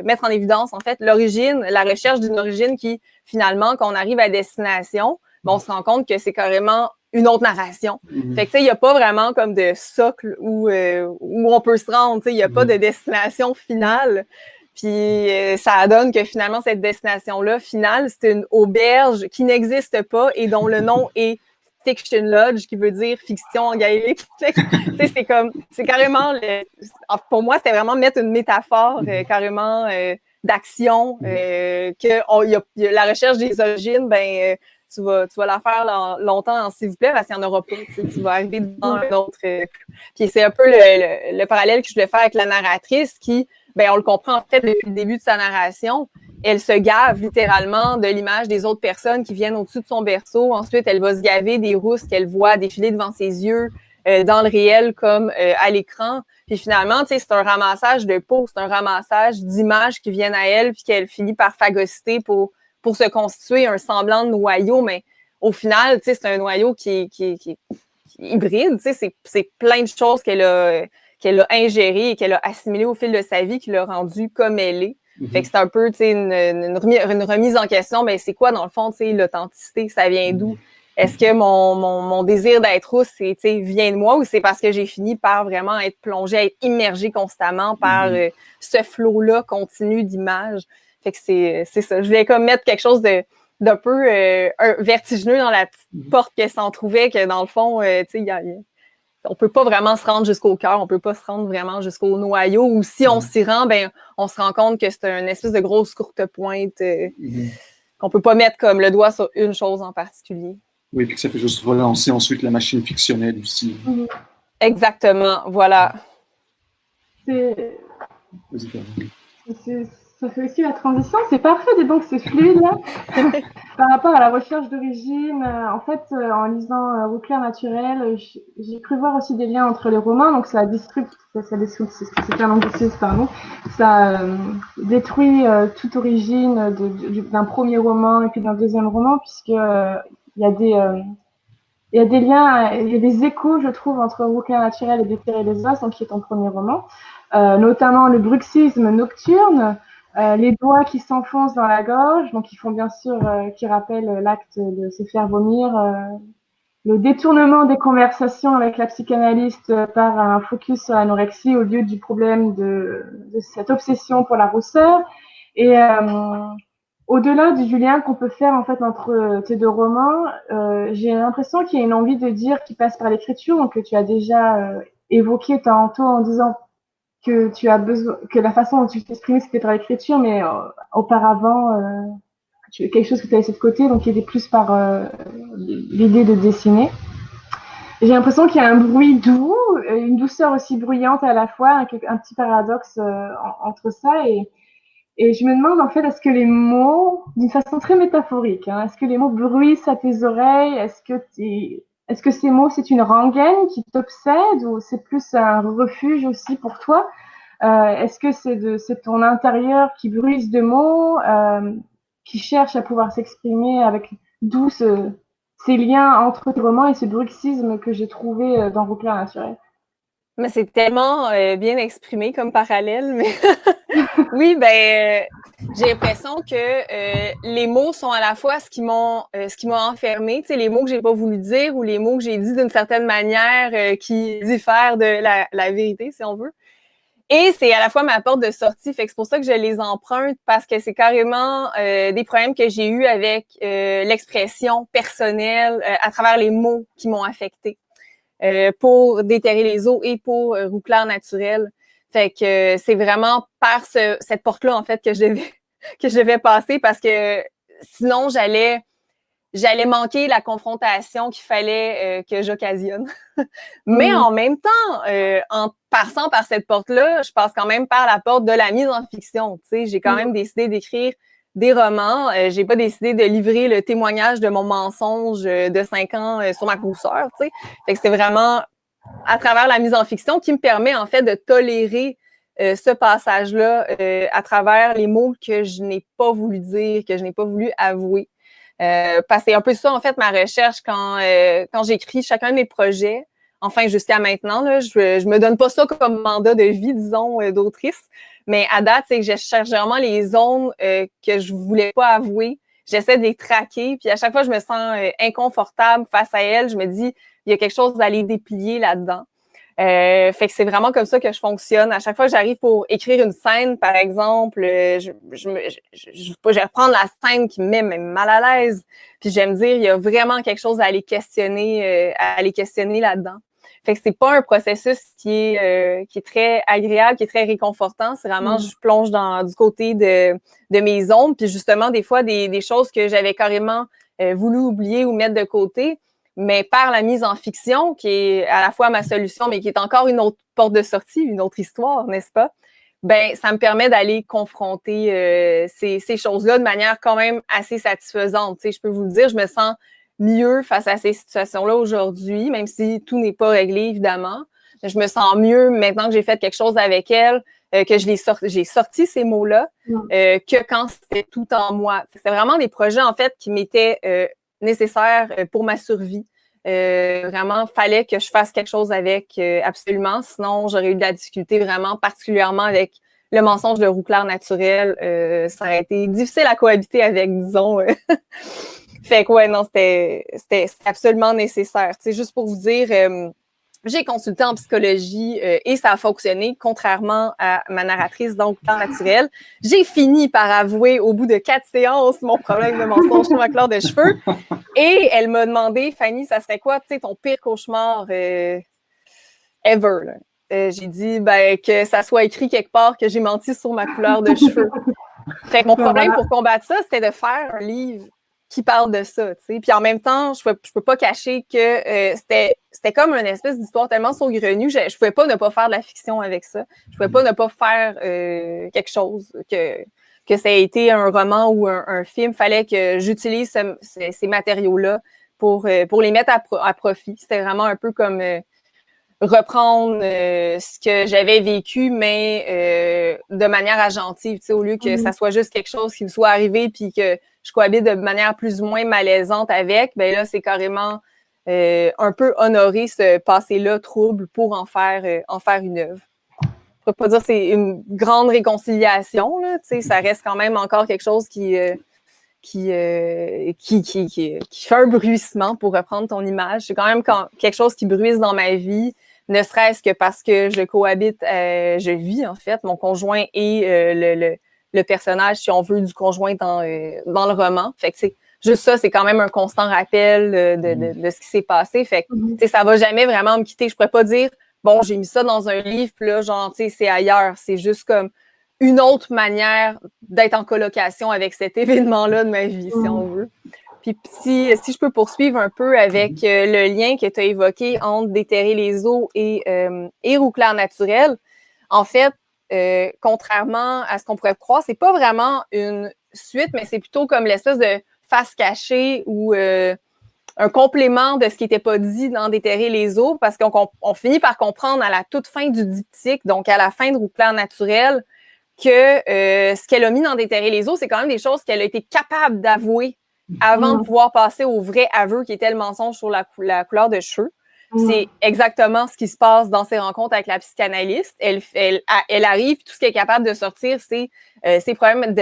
mettre en évidence, en fait, l'origine, la recherche d'une origine qui, finalement, quand on arrive à destination, on se rend compte que c'est carrément une autre narration. Fait que, tu sais, il n'y a pas vraiment comme de socle où on peut se rendre, tu sais, il n'y a pas de destination finale. Puis ça donne que finalement, cette destination-là, finale, c'est une auberge qui n'existe pas et dont le nom est Fiction Lodge, qui veut dire fiction en gaélique. C'est carrément, pour moi, c'était vraiment mettre une métaphore carrément d'action, que la recherche des origines, ben tu vas la faire longtemps, s'il vous plaît, parce qu'il n'y en aura pas. Tu vas arriver devant un autre. Puis c'est un peu le parallèle que je voulais faire avec la narratrice qui, ben on le comprend en fait depuis le début de sa narration. Elle se gave littéralement de l'image des autres personnes qui viennent au-dessus de son berceau. Ensuite, elle va se gaver des rousses qu'elle voit défiler devant ses yeux, dans le réel comme à l'écran. Puis finalement, tu sais, c'est un ramassage de peau, c'est un ramassage d'images qui viennent à elle puis qu'elle finit par phagocyter pour se constituer un semblant de noyau. Mais au final, tu sais, c'est un noyau qui est hybride. Tu sais, c'est plein de choses qu'elle a ingérées et qu'elle a assimilées au fil de sa vie qui l'a rendue comme elle est. Fait que c'est un peu, tu sais, une remise en question. Mais c'est quoi, dans le fond, tu sais, l'authenticité? Ça vient d'où? Est-ce que mon désir d'être rousse, vient de moi ou c'est parce que j'ai fini par vraiment être plongée, être immergée constamment par ce flot-là continu d'images? Fait que c'est ça. Je voulais comme mettre quelque chose d'un peu vertigineux dans la petite porte que s'en trouvait, que dans le fond, on peut pas vraiment se rendre jusqu'au cœur, on peut pas se rendre vraiment jusqu'au noyau, ou si on s'y rend, ben on se rend compte que c'est une espèce de grosse courte pointe qu'on peut pas mettre comme le doigt sur une chose en particulier.
Oui, puis que ça fait juste relancer ensuite la machine fictionnelle aussi.
Exactement, voilà.
Ça fait aussi la transition, c'est parfait, dis donc, c'est fluide là. Par rapport à la recherche d'origine, en fait, en lisant Rouclair Naturel, j'ai cru voir aussi des liens entre les romans, donc ça c'est un anglicisme, pardon, ça détruit toute origine d'un premier roman et puis d'un deuxième roman, puisque il y a des liens, il y a des échos, je trouve, entre Rouclair Naturel et Déterrer les os, donc qui est ton premier roman, notamment le bruxisme nocturne, les doigts qui s'enfoncent dans la gorge, donc qui font bien sûr, qui rappellent l'acte de se faire vomir, le détournement des conversations avec la psychanalyste par un focus sur l'anorexie au lieu du problème de cette obsession pour la rousseur. Et au-delà du lien qu'on peut faire en fait entre tes deux romans, j'ai l'impression qu'il y a une envie de dire qui passe par l'écriture, donc que tu as déjà évoqué tantôt en disant que tu as besoin, que la façon dont tu t'exprimes c'était par l'écriture, mais auparavant quelque chose que tu as laissé de côté, donc qui était plus par l'idée de dessiner. J'ai l'impression qu'il y a un bruit doux, une douceur aussi bruyante à la fois, un petit paradoxe entre ça et je me demande en fait, est-ce que les mots, d'une façon très métaphorique, est-ce que les mots bruissent à tes oreilles? Est-ce que ces mots, c'est une rengaine qui t'obsède ou c'est plus un refuge aussi pour toi? Est-ce que c'est ton intérieur qui bruise de mots, qui cherche à pouvoir s'exprimer avec d'où ces liens entre tes romans et ce bruxisme que j'ai trouvé dans Rouclair Naturel?
Mais c'est tellement bien exprimé comme parallèle, mais oui, j'ai l'impression que les mots sont à la fois ce qui m'ont enfermé, tu sais, les mots que j'ai pas voulu dire ou les mots que j'ai dit d'une certaine manière qui diffèrent de la vérité, si on veut. Et c'est à la fois ma porte de sortie, fait que c'est pour ça que je les emprunte parce que c'est carrément des problèmes que j'ai eus avec l'expression personnelle à travers les mots qui m'ont affectée. Pour Déterrer les eaux et pour Rouclair Naturel. Fait que c'est vraiment par cette porte-là, en fait, que je devais passer parce que sinon, j'allais manquer la confrontation qu'il fallait que j'occasionne. Mais en même temps, en passant par cette porte-là, je passe quand même par la porte de la mise en fiction. Tu sais, j'ai quand même décidé d'écrire des romans. J'ai pas décidé de livrer le témoignage de mon mensonge de 5 ans sur ma rousseur, tu sais. Fait que c'est vraiment à travers la mise en fiction qui me permet en fait de tolérer ce passage-là à travers les mots que je n'ai pas voulu dire, que je n'ai pas voulu avouer. Parce que c'est un peu ça en fait ma recherche quand j'écris chacun de mes projets. Enfin, jusqu'à maintenant, là, je me donne pas ça comme mandat de vie, disons, d'autrice. Mais à date, c'est que je cherche vraiment les zones que je voulais pas avouer. J'essaie de les traquer. Puis à chaque fois, je me sens inconfortable face à elles. Je me dis, il y a quelque chose à les déplier là-dedans. Fait que c'est vraiment comme ça que je fonctionne. À chaque fois que j'arrive pour écrire une scène, par exemple, je vais reprendre la scène qui me met même mal à l'aise. Puis je vais me dire, il y a vraiment quelque chose à aller questionner là-dedans. Fait que c'est pas un processus qui est très agréable, qui est très réconfortant. C'est vraiment, je plonge du côté de mes ombres. Puis justement, des fois, des choses que j'avais carrément voulu oublier ou mettre de côté, mais par la mise en fiction, qui est à la fois ma solution, mais qui est encore une autre porte de sortie, une autre histoire, n'est-ce pas? Ben, ça me permet d'aller confronter ces choses-là de manière quand même assez satisfaisante. Tu sais, je peux vous le dire, je me sens mieux face à ces situations-là aujourd'hui, même si tout n'est pas réglé, évidemment. Je me sens mieux maintenant que j'ai fait quelque chose avec elle, que j'ai sorti ces mots-là, que quand c'était tout en moi. C'est vraiment des projets, en fait, qui m'étaient nécessaires pour ma survie. Vraiment, fallait que je fasse quelque chose avec absolument, sinon j'aurais eu de la difficulté vraiment, particulièrement avec le mensonge de Rouclair Naturel. Ça aurait été difficile à cohabiter avec, disons. Fait que ouais, non, c'était absolument nécessaire. Tu sais, juste pour vous dire, j'ai consulté en psychologie et ça a fonctionné, contrairement à ma narratrice, donc temps naturel. J'ai fini par avouer au bout de 4 séances mon problème de mensonge sur ma couleur de cheveux. Et elle m'a demandé, Fanny, ça serait quoi, tu sais, ton pire cauchemar ever? Là. J'ai dit que ça soit écrit quelque part que j'ai menti sur ma couleur de cheveux. Fait que mon problème pour combattre ça, c'était de faire un livre qui parle de ça, tu sais. Puis en même temps, je peux pas cacher que c'était comme une espèce d'histoire tellement saugrenue, je pouvais pas ne pas faire de la fiction avec ça. Je pouvais pas ne pas faire quelque chose que ça ait été un roman ou un film. Fallait que j'utilise ces matériaux-là pour les mettre à profit. C'était vraiment un peu comme reprendre ce que j'avais vécu, mais de manière agentive, tu sais, au lieu que ça soit juste quelque chose qui me soit arrivé puis que je cohabite de manière plus ou moins malaisante avec, ben là, c'est carrément un peu honorer ce passé-là trouble pour en faire une œuvre. Je peux pas dire que c'est une grande réconciliation, là, tu sais, ça reste quand même encore quelque chose qui fait un bruissement, pour reprendre ton image. C'est quand même quelque chose qui bruisse dans ma vie, ne serait-ce que parce que je cohabite, je vis en fait, mon conjoint et le personnage, si on veut, du conjoint dans le roman. Fait que c'est juste ça, c'est quand même un constant rappel de ce qui s'est passé. Fait que ça va jamais vraiment me quitter. Je pourrais pas dire, bon, j'ai mis ça dans un livre, puis là, genre, tu sais, c'est ailleurs. C'est juste comme une autre manière d'être en colocation avec cet événement-là de ma vie, si on veut. Puis si je peux poursuivre un peu avec le lien que tu as évoqué entre Déterrer les eaux et Roux clair naturel, en fait, contrairement à ce qu'on pourrait croire, c'est pas vraiment une suite, mais c'est plutôt comme l'espèce de face cachée ou un complément de ce qui n'était pas dit dans Déterrer les eaux, parce qu'on finit par comprendre à la toute fin du diptyque, donc à la fin de Roux clair naturel, que ce qu'elle a mis dans Déterrer les eaux, c'est quand même des choses qu'elle a été capable d'avouer avant de pouvoir passer au vrai aveu qui était le mensonge sur la couleur de cheveux. C'est exactement ce qui se passe dans ses rencontres avec la psychanalyste. Elle arrive, tout ce qu'elle est capable de sortir, c'est ses problèmes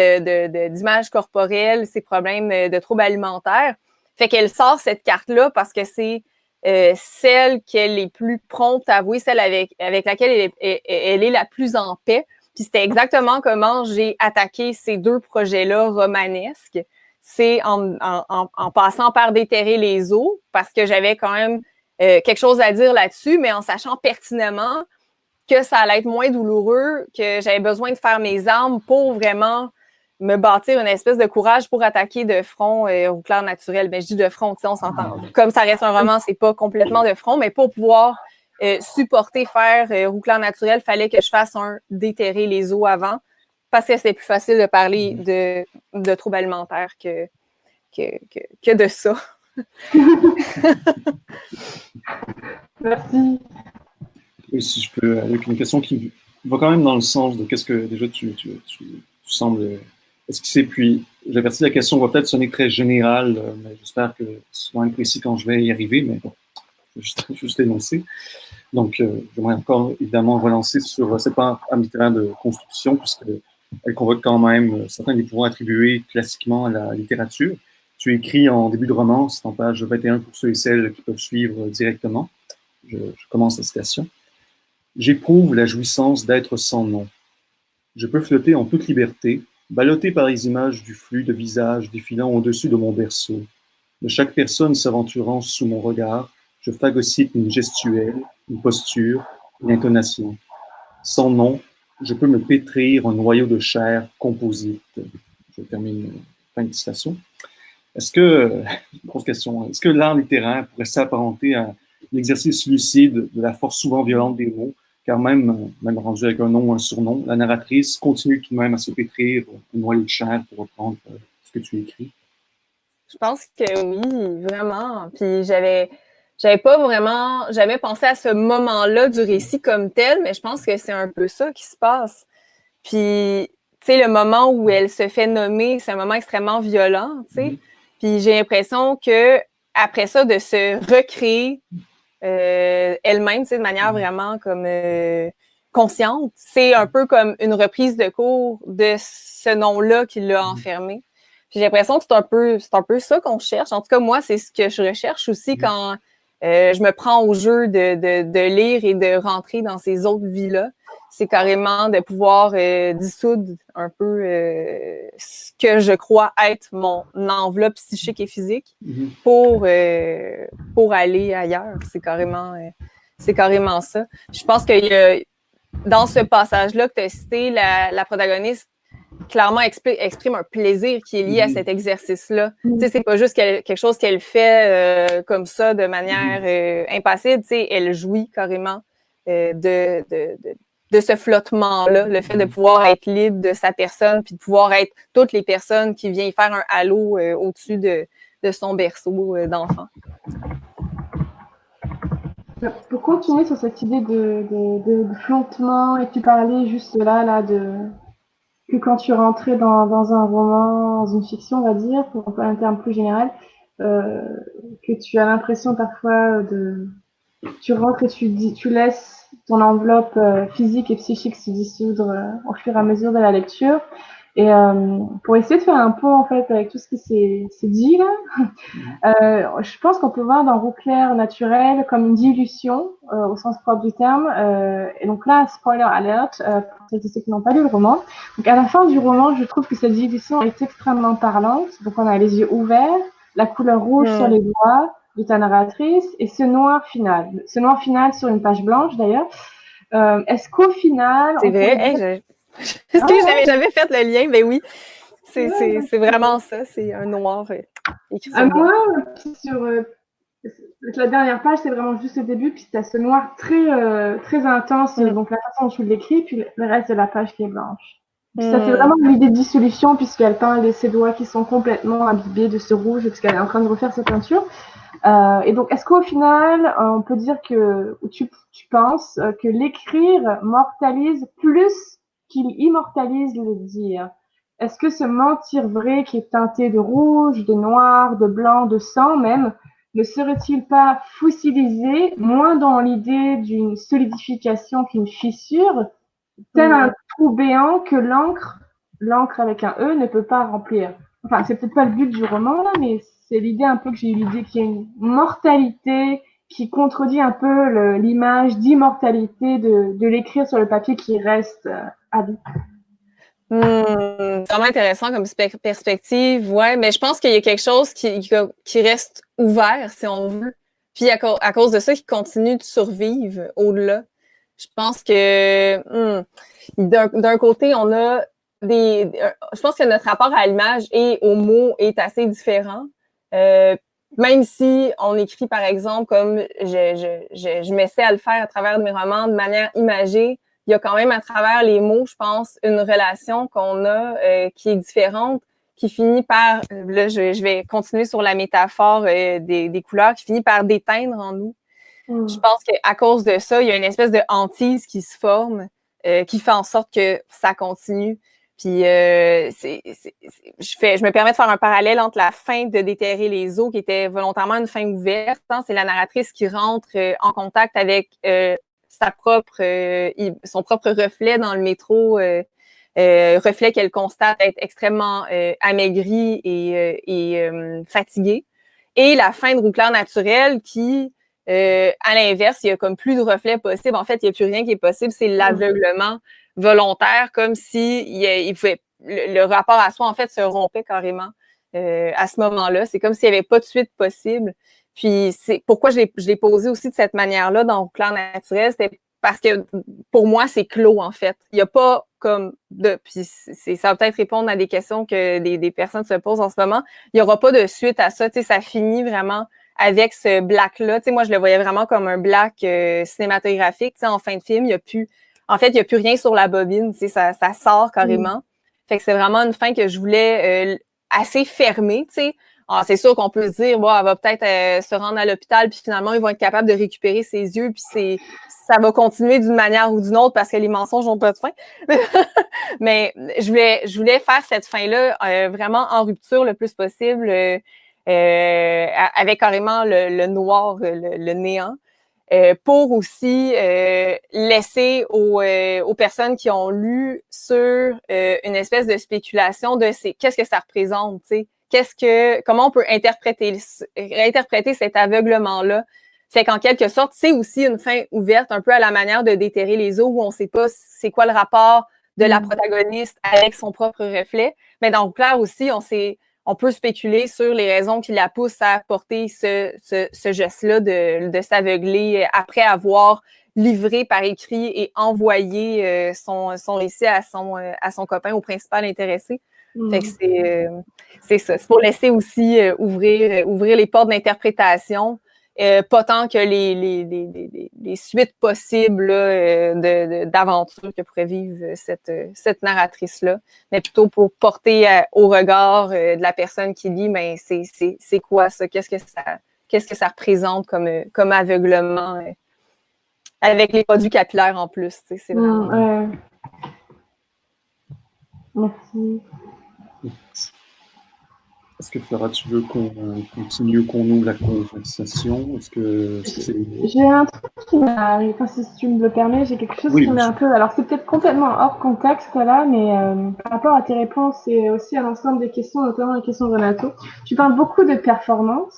d'image corporelle, ses problèmes de troubles alimentaires. Fait qu'elle sort cette carte-là parce que c'est celle qu'elle est plus prompte à avouer, celle avec laquelle elle est la plus en paix. Puis c'était exactement comment j'ai attaqué ces deux projets-là romanesques. C'est en passant par Déterrer les eaux, parce que j'avais quand même quelque chose à dire là-dessus, mais en sachant pertinemment que ça allait être moins douloureux, que j'avais besoin de faire mes armes pour vraiment me bâtir une espèce de courage pour attaquer de front Roux clair naturel. Ben, je dis de front, tu sais, on s'entend. Comme ça reste un roman, c'est pas complètement de front, mais pour pouvoir supporter faire Roux clair naturel, fallait que je fasse un Déterrer les eaux avant, parce que c'est plus facile de parler de troubles alimentaires que de ça.
Merci.
Et si je peux, avec une question qui va quand même dans le sens de qu'est-ce que déjà tu sembles esquisser. Puis j'avertis, la question va peut-être sonner très générale, mais j'espère que ce sera précis quand je vais y arriver, mais bon, je vais juste énoncer. Donc, j'aimerais encore évidemment relancer sur cette part littéraire de construction, puisqu'elle convoque quand même certains des pouvoirs attribués classiquement à la littérature. Tu écris en début de roman, c'est en page 21 pour ceux et celles qui peuvent suivre directement. Je commence la citation. « J'éprouve la jouissance d'être sans nom. Je peux flotter en toute liberté, ballotté par les images du flux de visages défilant au-dessus de mon berceau. De chaque personne s'aventurant sous mon regard, je phagocyte une gestuelle, une posture, une intonation. Sans nom, je peux me pétrir un noyau de chair composite. » Je termine, fin de citation. Est-ce que, grosse question, est-ce que l'art littéraire pourrait s'apparenter à l'exercice lucide de la force souvent violente des mots, car même rendu avec un nom ou un surnom, la narratrice continue tout de même à se pétrir un noyau de chair, pour reprendre ce que tu écris?
Je pense que oui, vraiment. Puis j'avais pas vraiment jamais pensé à ce moment-là du récit comme tel, mais je pense que c'est un peu ça qui se passe. Puis, tu sais, le moment où elle se fait nommer, c'est un moment extrêmement violent, tu sais. Puis j'ai l'impression que après ça, de se recréer elle-même, tu sais, de manière vraiment comme consciente, c'est un peu comme une reprise de cours de ce nom-là qui l'a enfermée. Puis j'ai l'impression que c'est un peu ça qu'on cherche. En tout cas, moi, c'est ce que je recherche aussi quand je me prends au jeu de lire et de rentrer dans ces autres vies-là. C'est carrément de pouvoir dissoudre un peu ce que je crois être mon enveloppe psychique et physique pour aller ailleurs. C'est carrément ça. Je pense que dans ce passage-là que tu as cité, la protagoniste clairement exprime un plaisir qui est lié à cet exercice-là. Tu sais, c'est pas juste quelque chose qu'elle fait comme ça de manière impassible. Tu sais, elle jouit carrément de ce flottement-là, le fait de pouvoir être libre de sa personne, puis de pouvoir être toutes les personnes qui viennent faire un halo au-dessus de son berceau d'enfant.
Pour continuer sur cette idée de flottement, et tu parlais juste là que quand tu rentrais dans un roman, dans une fiction, on va dire, pour employer un terme plus général, que tu as l'impression parfois tu rentres et tu laisses ton enveloppe physique et psychique se dissoudre au fur et à mesure de la lecture. Et pour essayer de faire un pont en fait avec tout ce qui s'est dit là, je pense qu'on peut voir dans Roue claire naturelle comme une dilution au sens propre du terme. Et donc là, spoiler alert pour ceux qui n'ont pas lu le roman. Donc à la fin du roman, je trouve que cette dilution est extrêmement parlante. Donc on a les yeux ouverts, la couleur rouge sur les doigts de ta narratrice et ce noir final sur une page blanche d'ailleurs. Est-ce qu'au final,
c'est vrai, est-ce que j'avais jamais fait le lien? Ben oui, c'est vraiment ça, c'est un noir écrit sur
moi, sur la dernière page, c'est vraiment juste le début, puis tu as ce noir très intense, donc la façon dont tu l'écris, puis le reste de la page qui est blanche. Puis ça, c'est vraiment l'idée de dissolution, puisqu'elle peint ses doigts qui sont complètement imbibés de ce rouge, puisqu'elle est en train de refaire sa peinture. Et donc, est-ce qu'au final, on peut dire ou tu penses que l'écrire mortalise plus qu'il immortalise le dire? Est-ce que ce mentir vrai qui est teinté de rouge, de noir, de blanc, de sang même, ne serait-il pas fossilisé, moins dans l'idée d'une solidification qu'une fissure, tel un trou béant que l'encre avec un E, ne peut pas remplir? Enfin, c'est peut-être pas le but du roman, là, mais c'est l'idée un peu que j'ai eu l'idée qu'il y a une mortalité qui contredit un peu l'image d'immortalité de l'écrire sur le papier qui reste à vie.
C'est vraiment intéressant comme perspective, ouais, mais je pense qu'il y a quelque chose qui reste ouvert, si on veut, puis à cause de ça, qui continue de survivre au-delà. Je pense que d'un côté, on a je pense que notre rapport à l'image et aux mots est assez différent. Même si on écrit, par exemple, comme je m'essaie à le faire à travers mes romans de manière imagée, il y a quand même à travers les mots, je pense, une relation qu'on a qui est différente, qui finit par, là, je vais continuer sur la métaphore des couleurs, qui finit par déteindre en nous. Je pense qu'à cause de ça, il y a une espèce de hantise qui se forme, qui fait en sorte que ça continue. Puis je me permets de faire un parallèle entre la fin de Déterrer les eaux, qui était volontairement une fin ouverte. C'est la narratrice qui rentre en contact avec son propre reflet dans le métro, reflet qu'elle constate être extrêmement amaigri et fatigué. Et la fin de Roue claire naturelle qui, à l'inverse, il y a comme plus de reflets possibles. En fait, il n'y a plus rien qui est possible, c'est l'aveuglement volontaire, comme si il pouvait, le rapport à soi, en fait, se rompait carrément à ce moment-là. C'est comme s'il n'y avait pas de suite possible. Puis, c'est pourquoi je l'ai posé aussi de cette manière-là dans Roue claire naturelle, c'était parce que pour moi, c'est clos, en fait. Il n'y a pas comme puis ça va peut-être répondre à des questions que des personnes se posent en ce moment. Il n'y aura pas de suite à ça. Tu sais, ça finit vraiment avec ce black-là. Tu sais, moi, je le voyais vraiment comme un black cinématographique. Tu sais, en fin de film, il n'y a plus rien sur la bobine. Tu sais, ça sort carrément. Fait que c'est vraiment une fin que je voulais assez fermée, tu sais. Alors, c'est sûr qu'on peut se dire, bon, elle va peut-être se rendre à l'hôpital, puis finalement, ils vont être capables de récupérer ses yeux, puis ça va continuer d'une manière ou d'une autre parce que les mensonges n'ont pas de fin. Mais je voulais faire cette fin-là vraiment en rupture le plus possible, avec carrément le noir, le néant. pour aussi laisser aux personnes qui ont lu sur une espèce de spéculation de qu'est-ce que ça représente, tu sais, comment on peut interpréter cet aveuglement-là. Fait qu'en quelque sorte, c'est aussi une fin ouverte, un peu à la manière de Déterrer les eaux, où on ne sait pas c'est quoi le rapport de la protagoniste avec son propre reflet. Mais dans Claire aussi, on peut spéculer sur les raisons qui la poussent à porter ce geste-là de s'aveugler après avoir livré par écrit et envoyé son récit à son copain, au principal intéressé. Fait que c'est ça. C'est pour laisser aussi ouvrir les portes d'interprétation. Pas tant que les suites possibles d'aventures que pourrait vivre cette narratrice-là, mais plutôt pour porter au regard de la personne qui lit, mais c'est quoi ça? Qu'est-ce que ça représente comme aveuglement avec les produits capillaires en plus? C'est vraiment...
Merci.
Est-ce que Flora, tu veux qu'on continue, qu'on ouvre la conversation? Est-ce que c'est...
J'ai un truc qui m'arrive, enfin, si tu me le permets, j'ai quelque chose qui m'est un peu... Alors, c'est peut-être complètement hors contexte, là, mais par rapport à tes réponses et aussi à l'ensemble des questions, notamment les questions de Renato, tu parles beaucoup de performance,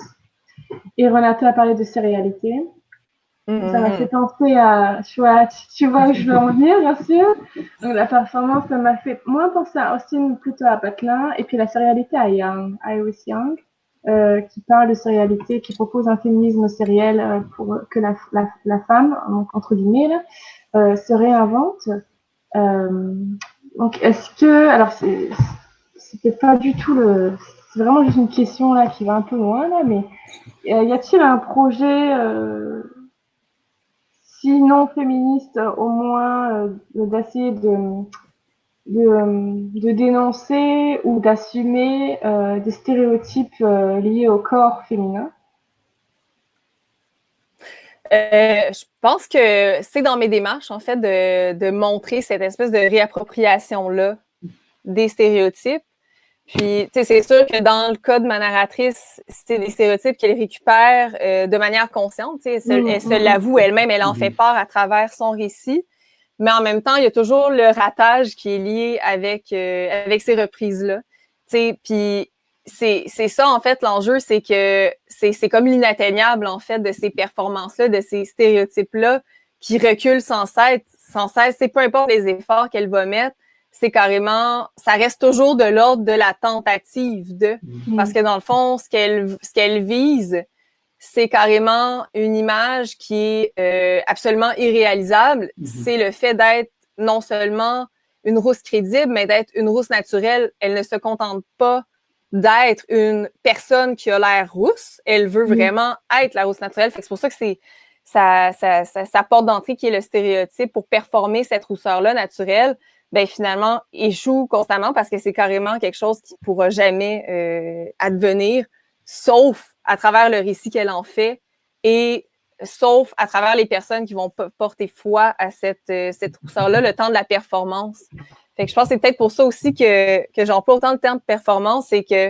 et Renato a parlé de sérialité. Ça m'a fait penser à... Tu vois où je veux en venir, bien sûr. Donc, la performance, ça m'a fait moins penser à Austin, plutôt à Bachelin, et puis la sérialité à Iris Young, qui parle de sérialité, qui propose un féminisme sériel pour que la femme, entre guillemets, là, se réinvente. Donc, est-ce que... Alors, c'était pas du tout le... C'est vraiment juste une question là qui va un peu loin, là, mais y a-t-il un projet... sinon féministe, au moins d'essayer de dénoncer ou d'assumer des stéréotypes liés au corps féminin?
Je pense que c'est dans mes démarches, en fait, de montrer cette espèce de réappropriation-là des stéréotypes. Puis, tu sais, c'est sûr que dans le cas de ma narratrice, c'est des stéréotypes qu'elle récupère de manière consciente. Tu sais, elle se l'avoue elle-même, elle en fait part à travers son récit. Mais en même temps, il y a toujours le ratage qui est lié avec ces reprises-là. Tu sais, puis c'est ça, en fait, l'enjeu, c'est que c'est comme l'inatteignable, en fait, de ces performances-là, de ces stéréotypes-là qui reculent sans cesse. C'est peu importe les efforts qu'elle va mettre, c'est carrément, ça reste toujours de l'ordre de la tentative de, parce que dans le fond, ce qu'elle vise, c'est carrément une image qui est absolument irréalisable. C'est le fait d'être non seulement une rousse crédible, mais d'être une rousse naturelle. Elle ne se contente pas d'être une personne qui a l'air rousse. Elle veut vraiment être la rousse naturelle. Fait que c'est pour ça que c'est sa porte d'entrée qui est le stéréotype pour performer cette rousseur-là naturelle. Ben finalement, échoue constamment parce que c'est carrément quelque chose qui ne pourra jamais advenir, sauf à travers le récit qu'elle en fait et sauf à travers les personnes qui vont porter foi à cette rousseur-là le temps de la performance. Fait que je pense que c'est peut-être pour ça aussi que j'emploie autant le terme performance, c'est que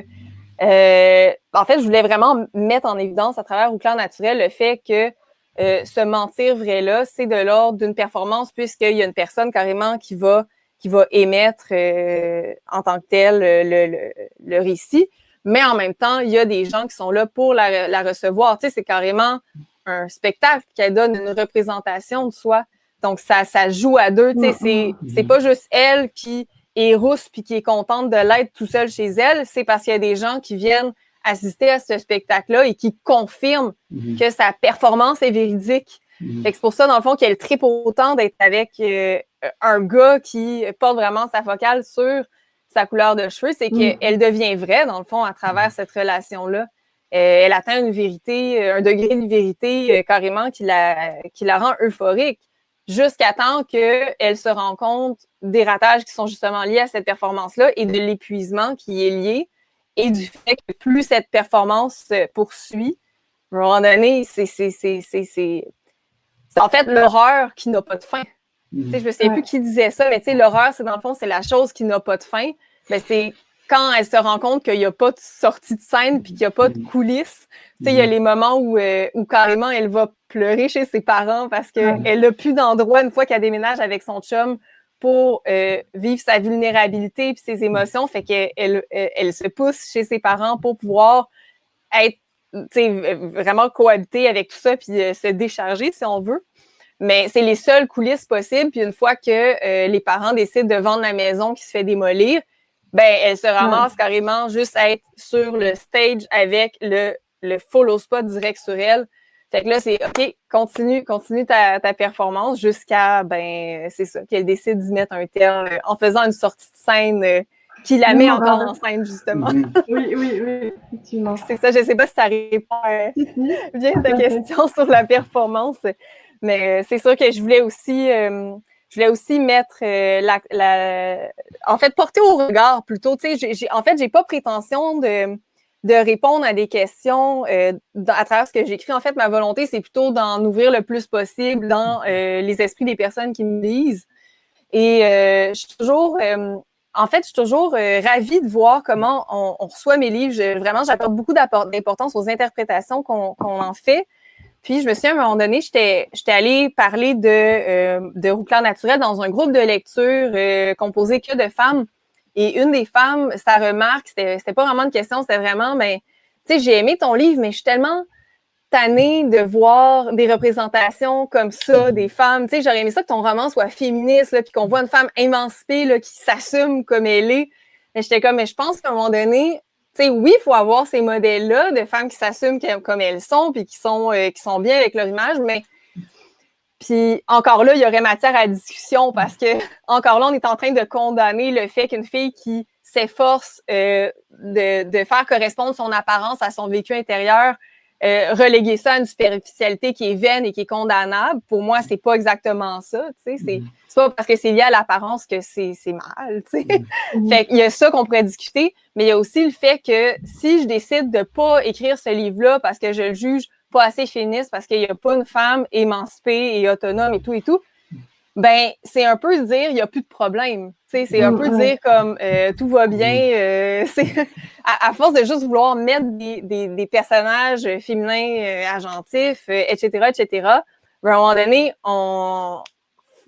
en fait, je voulais vraiment mettre en évidence à travers Au clair naturel le fait que se mentir vrai-là, c'est de l'ordre d'une performance puisqu'il y a une personne carrément qui va émettre en tant que tel le récit. Mais en même temps, il y a des gens qui sont là pour la recevoir. Tu sais, c'est carrément un spectacle qui donne une représentation de soi. Donc, ça joue à deux. Tu sais, c'est pas juste elle qui est rousse puis qui est contente de l'être tout seule chez elle. C'est parce qu'il y a des gens qui viennent assister à ce spectacle-là et qui confirment que sa performance est véridique. Fait que c'est pour ça, dans le fond, qu'elle tripe autant d'être avec un gars qui porte vraiment sa focale sur sa couleur de cheveux, c'est qu'elle devient vraie, dans le fond, à travers cette relation-là. Elle atteint une vérité, un degré de vérité carrément qui la rend euphorique, jusqu'à temps qu'elle se rend compte des ratages qui sont justement liés à cette performance-là et de l'épuisement qui est lié, et du fait que plus cette performance se poursuit, à un moment donné, c'est en fait l'horreur qui n'a pas de fin. Je ne sais plus qui disait ça, mais l'horreur, c'est dans le fond, c'est la chose qui n'a pas de fin. Ben, c'est quand elle se rend compte qu'il n'y a pas de sortie de scène puis qu'il n'y a pas de coulisses, tu sais, il y a les moments où carrément elle va pleurer chez ses parents parce qu'elle n'a plus d'endroit une fois qu'elle déménage avec son chum pour vivre sa vulnérabilité puis ses émotions. Fait qu'elle elle se pousse chez ses parents pour pouvoir être, tu sais, vraiment cohabiter avec tout ça puis se décharger si on veut. Mais c'est les seules coulisses possibles. Puis une fois que les parents décident de vendre la maison qui se fait démolir, ben elle se ramasse carrément juste à être sur le stage avec le follow spot direct sur elle. Fait que là, c'est OK, continue ta performance jusqu'à, ben, c'est ça, qu'elle décide d'y mettre un terme en faisant une sortie de scène qui la met encore en scène, justement.
Oui, effectivement.
C'est ça, je sais pas si ça répond bien à ta question sur la performance, mais c'est sûr que je voulais aussi mettre en fait, porter au regard plutôt. Tu sais, j'ai pas prétention de répondre à des questions à travers ce que j'écris. En fait, ma volonté, c'est plutôt d'en ouvrir le plus possible dans les esprits des personnes qui me lisent. Et je suis toujours ravie de voir comment on reçoit mes livres. Vraiment, j'apporte beaucoup d'importance aux interprétations qu'on en fait. Puis, je me souviens, à un moment donné, j'étais allée parler de Roux clair naturel dans un groupe de lecture composé que de femmes. Et une des femmes, sa remarque, c'était pas vraiment une question, c'était vraiment, mais, tu sais, j'ai aimé ton livre, mais je suis tellement tannée de voir des représentations comme ça, des femmes. Tu sais, j'aurais aimé ça que ton roman soit féministe, là, puis qu'on voit une femme émancipée, là, qui s'assume comme elle est. Mais j'étais comme, mais je pense qu'à un moment donné, tu sais, oui, il faut avoir ces modèles-là de femmes qui s'assument comme elles sont, puis qui sont bien avec leur image, mais puis encore là, il y aurait matière à discussion parce que encore là, on est en train de condamner le fait qu'une fille qui s'efforce de faire correspondre son apparence à son vécu intérieur, reléguer ça à une superficialité qui est vaine et qui est condamnable. Pour moi, c'est pas exactement ça. Tu sais, c'est pas parce que c'est lié à l'apparence que c'est mal. Tu sais. Fait qu'il y a ça qu'on pourrait discuter, mais il y a aussi le fait que si je décide de pas écrire ce livre-là parce que je le juge pas assez féministe, parce qu'il y a pas une femme émancipée et autonome et tout, ben c'est un peu dire il y a plus de problème. Tu sais, c'est un peu dire comme tout va bien. C'est à force de juste vouloir mettre des personnages féminins agentifs, etc., ben, à un moment donné,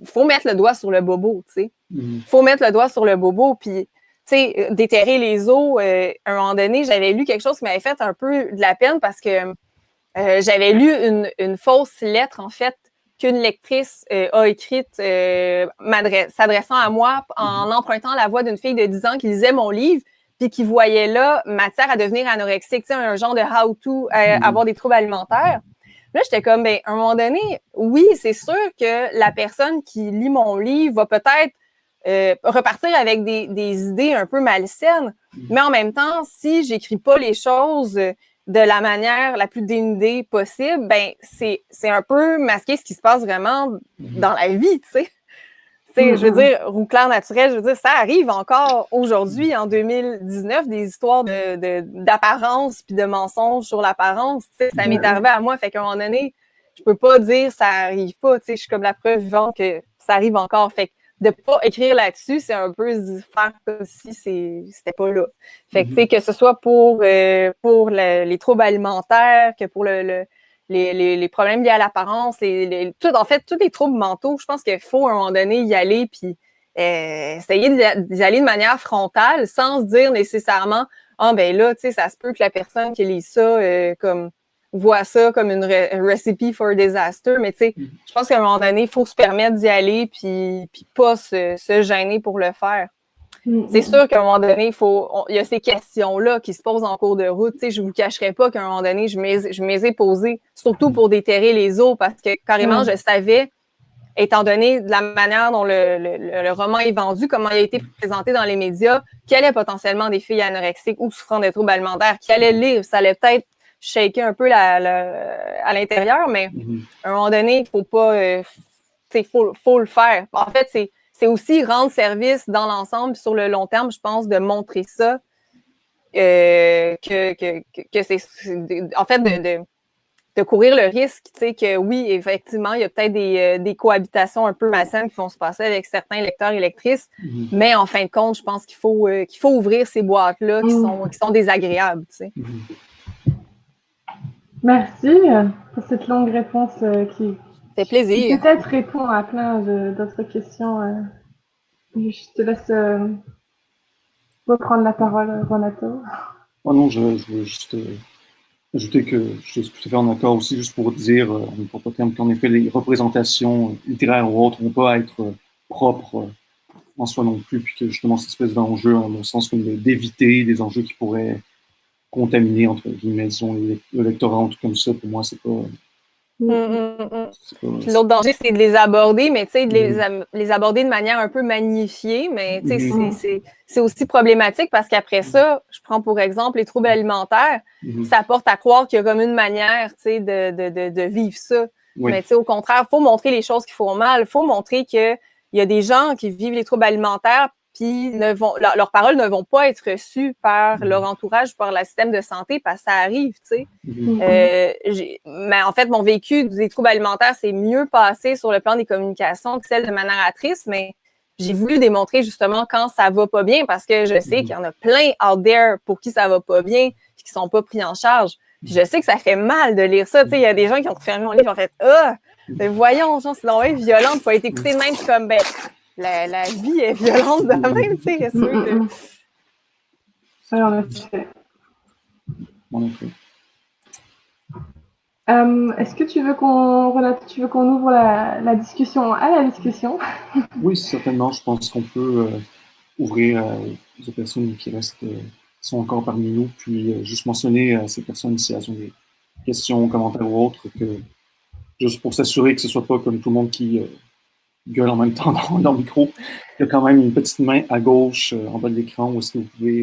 faut mettre le doigt sur le bobo, tu sais. Faut mettre le doigt sur le bobo, puis tu sais, déterrer les eaux. À un moment donné, j'avais lu quelque chose qui m'avait fait un peu de la peine parce que j'avais lu une fausse lettre, en fait, qu'une lectrice a écrite s'adressant à moi en empruntant la voix d'une fille de 10 ans qui lisait mon livre puis qui voyait là matière à devenir anorexique, tu sais, un genre de how-to, avoir des troubles alimentaires. Là, j'étais comme, ben, à un moment donné, oui, c'est sûr que la personne qui lit mon livre va peut-être repartir avec des idées un peu malsaines, mais en même temps, si j'écris pas les choses de la manière la plus dénudée possible, ben c'est un peu masquer ce qui se passe vraiment dans la vie, tu sais. Je veux dire, Roux clair naturel, je veux dire, ça arrive encore aujourd'hui, en 2019, des histoires d'apparence puis de mensonges sur l'apparence. Tu sais, ça m'est arrivé à moi, fait qu'à un moment donné, je peux pas dire ça arrive pas. Tu sais, je suis comme la preuve vivante que ça arrive encore. Fait que de pas écrire là-dessus, c'est un peu faire comme si c'était pas là. Fait que, tu sais, que ce soit pour les troubles alimentaires, que pour les problèmes liés à l'apparence, en fait, tous les troubles mentaux, je pense qu'il faut à un moment donné y aller puis essayer d'y aller de manière frontale sans se dire nécessairement « Ah, ben là, tu sais, ça se peut que la personne qui lit ça voit ça comme une recipe for disaster », mais tu sais, je pense qu'à un moment donné, il faut se permettre d'y aller puis pas se gêner pour le faire. C'est sûr qu'à un moment donné, il y a ces questions-là qui se posent en cours de route. Tu sais, je vous cacherai pas qu'à un moment donné, je me les ai posées, surtout pour déterrer les eaux, parce que carrément, je savais, étant donné de la manière dont le roman est vendu, comment il a été présenté dans les médias, qu'il y allait potentiellement des filles anorexiques ou souffrant de troubles alimentaires, qui allaient lire, ça allait peut-être shaker un peu à l'intérieur, mais à un moment donné, il faut pas... faut le faire. En fait, c'est aussi rendre service dans l'ensemble, sur le long terme, je pense, de montrer ça, que c'est... En fait, de courir le risque, tu sais, que oui, effectivement, il y a peut-être des cohabitations un peu malsaines qui vont se passer avec certains lecteurs et lectrices, mais en fin de compte, je pense qu'il faut ouvrir ces boîtes-là qui sont désagréables, tu sais.
Merci pour cette longue réponse qui
fait plaisir.
peut-être répond à plein d'autres questions. Je te laisse reprendre la parole, Renato.
Oh non, je veux juste ajouter que je suis tout à fait en accord aussi, juste pour dire, pour pas qu'en effet, les représentations littéraires ou autres ne vont pas être propres en soi non plus, puis que justement, cette espèce d'enjeu, en mon sens, comme d'éviter des enjeux qui pourraient contaminer, entre guillemets, disons, le lectorat, un truc comme ça, pour moi, c'est pas...
Puis l'autre danger, c'est de les aborder, mais tu sais, de les aborder de manière un peu magnifiée, mais tu sais, c'est aussi problématique parce qu'après ça, je prends pour exemple les troubles alimentaires, ça porte à croire qu'il y a comme une manière, tu sais, de vivre ça. Mais tu sais, au contraire, il faut montrer les choses qui font mal, il faut montrer qu'il y a des gens qui vivent les troubles alimentaires puis leurs paroles ne vont pas être reçues par leur entourage, par le système de santé, parce que ça arrive, tu sais. Mais en fait, mon vécu des troubles alimentaires s'est mieux passé sur le plan des communications que celle de ma narratrice, mais j'ai voulu démontrer justement quand ça va pas bien, parce que je sais qu'il y en a plein out there pour qui ça va pas bien, puis qui sont pas pris en charge. Puis je sais que ça fait mal de lire ça, tu sais. Il y a des gens qui ont fermé mon livre et ont fait « Ah! Voyons, genre, c'est donc violent, faut être écouté de même, puis comme, ben, la vie est violente de même, tu sais, c'est sûr que...
Oui, en effet.
En effet.
Est-ce que tu veux qu'on ouvre la discussion à la discussion?
Oui, certainement. Je pense qu'on peut ouvrir aux personnes qui restent, qui sont encore parmi nous, puis juste mentionner à ces personnes si elles ont des questions, commentaires ou autres, que juste pour s'assurer que ce soit pas comme tout le monde qui gueule en même temps dans le micro, il y a quand même une petite main à gauche en bas de l'écran où est-ce que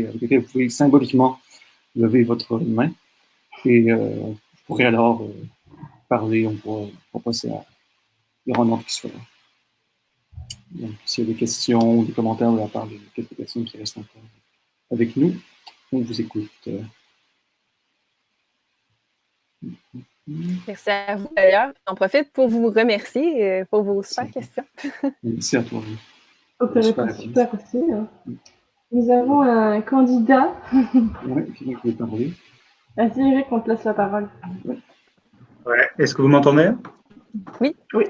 avec laquelle vous pouvez symboliquement lever votre main et vous pourrez alors parler, on pourra passer à... Il y aura un ordre qui se fera. Donc, s'il y a des questions ou des commentaires de la part de quelques personnes qui restent encore avec nous, on vous écoute.
Merci à vous d'ailleurs. J'en profite pour vous remercier pour vos super questions.
Merci à toi.
Super aussi. Nous avons un candidat.
Oui, qui veut parler.
Vas-y, Eric, on te laisse la parole.
Ouais. Est-ce que vous m'entendez?
Oui.
Oui.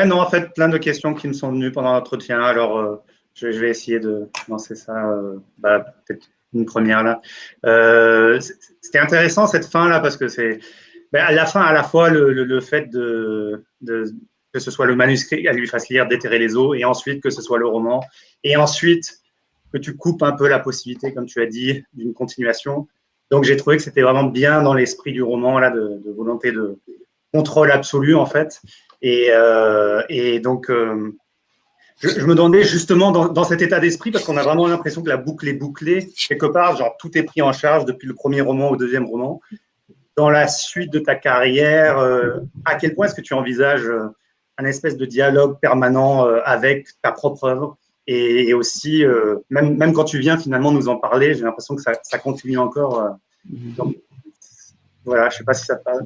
Non, en fait, plein de questions qui me sont venues pendant l'entretien. Alors, je vais essayer de lancer ça, peut-être une première là. C'était intéressant cette fin là parce que c'est à la fin à la fois le fait que ce soit le manuscrit à lui fasse lire Déterrer les eaux et ensuite que ce soit le roman et ensuite que tu coupes un peu la possibilité, comme tu as dit, d'une continuation. Donc j'ai trouvé que c'était vraiment bien dans l'esprit du roman là de volonté de contrôle absolu en fait et donc je me demandais justement dans cet état d'esprit, parce qu'on a vraiment l'impression que la boucle est bouclée, quelque part, genre tout est pris en charge depuis le premier roman au deuxième roman. Dans la suite de ta carrière, à quel point est-ce que tu envisages un espèce de dialogue permanent avec ta propre œuvre et aussi, même quand tu viens finalement nous en parler, j'ai l'impression que ça continue encore. Donc, voilà, je ne sais pas si ça te parle.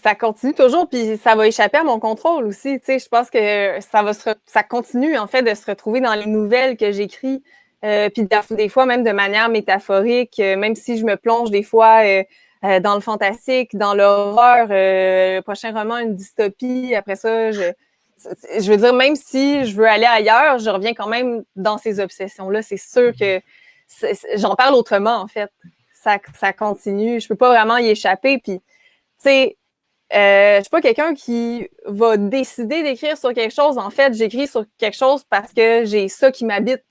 Ça continue toujours, puis ça va échapper à mon contrôle aussi. Tu sais, je pense que ça continue en fait de se retrouver dans les nouvelles que j'écris, puis des fois même de manière métaphorique, même si je me plonge des fois dans le fantastique, dans l'horreur, le prochain roman, une dystopie. Après ça, je veux dire, même si je veux aller ailleurs, je reviens quand même dans ces obsessions-là. C'est sûr que j'en parle autrement en fait. Ça continue. Je peux pas vraiment y échapper. Puis, tu sais, je suis pas quelqu'un qui va décider d'écrire sur quelque chose. En fait, j'écris sur quelque chose parce que j'ai ça qui m'habite.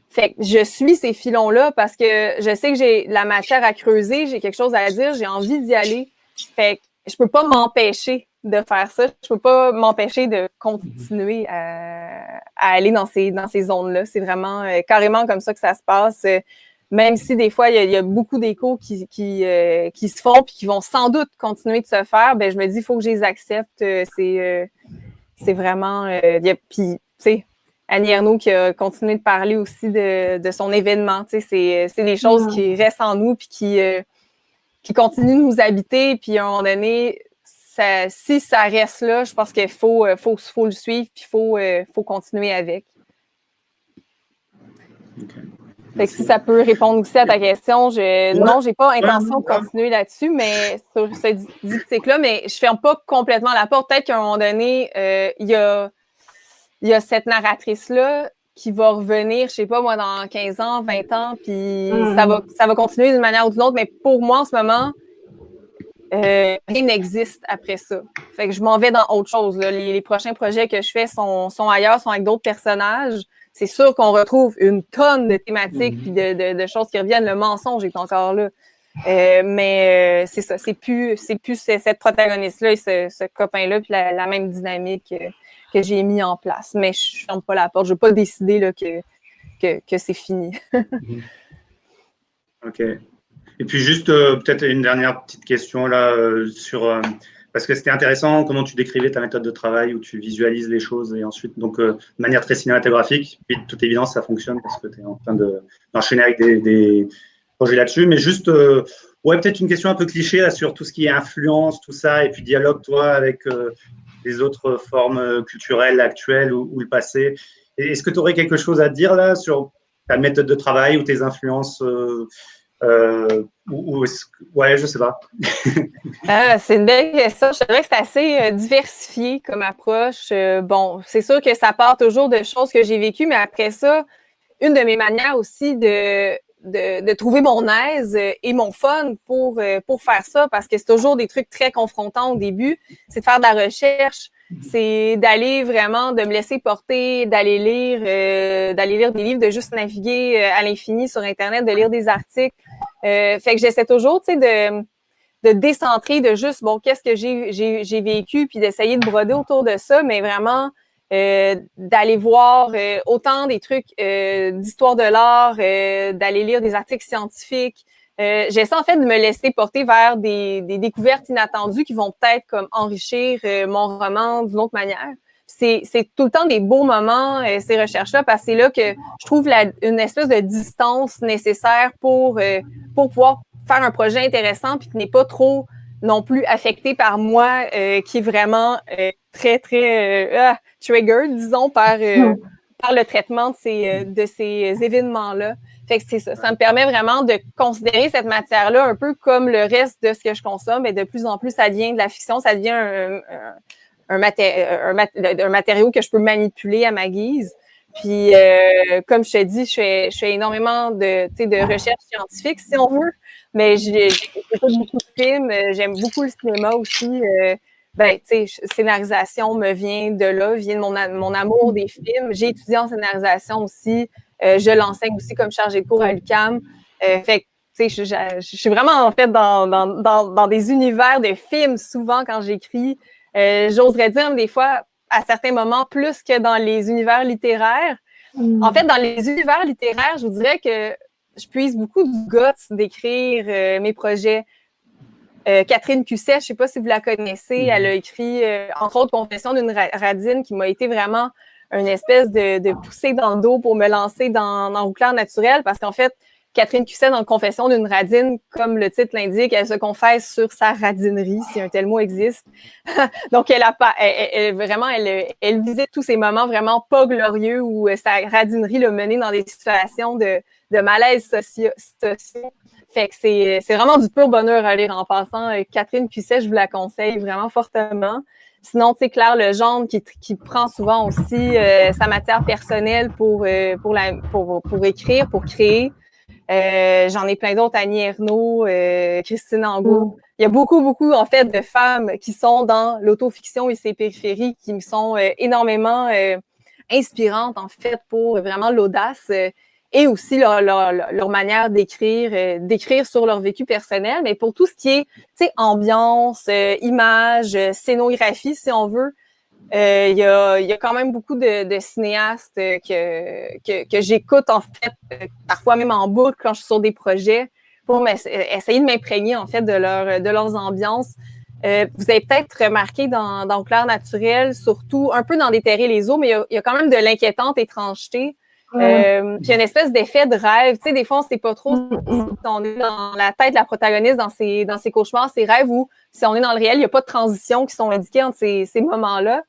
Fait que je suis ces filons-là parce que je sais que j'ai la matière à creuser, j'ai quelque chose à dire, j'ai envie d'y aller. Fait que je peux pas m'empêcher de faire ça. Je peux pas m'empêcher de continuer à aller dans ces zones-là. C'est vraiment carrément comme ça que ça se passe. Même si des fois, il y a beaucoup d'échos qui se font puis qui vont sans doute continuer de se faire, ben je me dis, il faut que je les accepte. C'est vraiment... puis, tu sais, Annie Ernaux qui a continué de parler aussi de son événement. Tu sais, c'est des choses qui restent en nous puis qui continuent de nous habiter. Puis à un moment donné, si ça reste là, je pense qu'il faut le suivre puis il faut continuer avec.
Okay.
Fait que si ça peut répondre aussi à ta question, non, j'ai pas intention de continuer là-dessus, mais sur ce diptyque-là, mais je ferme pas complètement la porte. Peut-être qu'à un moment donné, il y a cette narratrice-là qui va revenir, je sais pas moi, dans 15 ans, 20 ans, puis ça va continuer d'une manière ou d'une autre, mais pour moi, en ce moment, rien n'existe après ça. Fait que je m'en vais dans autre chose. Là. Les prochains projets que je fais sont ailleurs, sont avec d'autres personnages. C'est sûr qu'on retrouve une tonne de thématiques puis de choses qui reviennent. Le mensonge est encore là. Mais c'est ça, c'est plus cette protagoniste-là et ce copain-là puis la même dynamique que j'ai mis en place. Mais je ferme pas la porte. Je veux pas décider là, que c'est fini.
OK. Et puis juste peut-être une dernière petite question là sur parce que c'était intéressant comment tu décrivais ta méthode de travail où tu visualises les choses et ensuite donc de manière très cinématographique. Puis de toute évidence ça fonctionne parce que tu es en train d'enchaîner avec des projets là-dessus. Mais juste ouais peut-être une question un peu cliché là, sur tout ce qui est influence, tout ça et puis dialogue toi avec les autres formes culturelles actuelles ou le passé. Est-ce que tu aurais quelque chose à dire là sur ta méthode de travail ou tes influences ouais, je sais pas.
C'est une belle question. Je dirais que c'est assez diversifié comme approche. Bon, c'est sûr que ça part toujours de choses que j'ai vécues, mais après ça, une de mes manières aussi de trouver mon aise et mon fun pour faire ça, parce que c'est toujours des trucs très confrontants au début, c'est de faire de la recherche, c'est d'aller vraiment, de me laisser porter, d'aller lire des livres, de juste naviguer à l'infini sur Internet, de lire des articles. Fait que j'essaie toujours, tu sais, de décentrer, de juste, bon, qu'est-ce que j'ai vécu, puis d'essayer de broder autour de ça, mais vraiment d'aller voir autant des trucs d'histoire de l'art, d'aller lire des articles scientifiques. J'essaie en fait de me laisser porter vers des découvertes inattendues qui vont peut-être comme enrichir mon roman d'une autre manière. C'est tout le temps des beaux moments, ces recherches-là, parce que c'est là que je trouve une espèce de distance nécessaire pour pouvoir faire un projet intéressant puis qui n'est pas trop non plus affecté par moi, qui est vraiment très, très triggered, disons, par le traitement de ces événements-là. Fait que c'est ça. Ça me permet vraiment de considérer cette matière-là un peu comme le reste de ce que je consomme. Et de plus en plus, ça devient de la fiction, ça devient un matériau que je peux manipuler à ma guise. Puis, comme je te dis, je fais énormément de recherches scientifiques, si on veut, mais j'écoute beaucoup de films, j'aime beaucoup le cinéma aussi. Scénarisation me vient de là, vient de mon amour des films. J'ai étudié en scénarisation aussi. Je l'enseigne aussi comme chargée de cours à l'UQAM. Fait que, tu sais, je suis vraiment, en fait, dans des univers de films, souvent, quand j'écris. J'oserais dire, des fois, à certains moments, plus que dans les univers littéraires. En fait, dans les univers littéraires, je vous dirais que je puise beaucoup du guts d'écrire mes projets. Catherine Cusset, je ne sais pas si vous la connaissez, elle a écrit, entre autres, Confession d'une radine, qui m'a été vraiment une espèce de poussée dans le dos pour me lancer dans Rouclair naturel, parce qu'en fait, Catherine Cusset, dans Confession d'une radine, comme le titre l'indique, elle se confesse sur sa radinerie, si un tel mot existe. Donc, elle visite tous ces moments vraiment pas glorieux où sa radinerie l'a menée dans des situations de malaise sociaux. Fait que c'est vraiment du pur bonheur à lire en passant. Catherine Cusset, je vous la conseille vraiment fortement. Sinon, tu sais, Claire Legendre qui prend souvent aussi sa matière personnelle pour écrire, pour créer. J'en ai plein d'autres, Annie Ernaux, Christine Angot. Il y a beaucoup, beaucoup, en fait, de femmes qui sont dans l'autofiction et ses périphéries qui me sont énormément inspirantes, en fait, pour vraiment l'audace et aussi leur manière d'écrire sur leur vécu personnel. Mais pour tout ce qui est, tu sais, ambiance, image, scénographie, si on veut, il y a quand même beaucoup de cinéastes que j'écoute, en fait, parfois même en boucle quand je suis sur des projets pour essayer de m'imprégner, en fait, de leurs ambiances. vous avez peut-être remarqué dans Clair Naturel, surtout un peu dans Déterrer les eaux, mais il y a quand même de l'inquiétante étrangeté. Puis il y a une espèce d'effet de rêve. Tu sais, des fois, on ne sait pas trop si on est dans la tête de la protagoniste, dans ses cauchemars, ses rêves, ou si on est dans le réel, il n'y a pas de transition qui sont indiquées entre ces moments-là.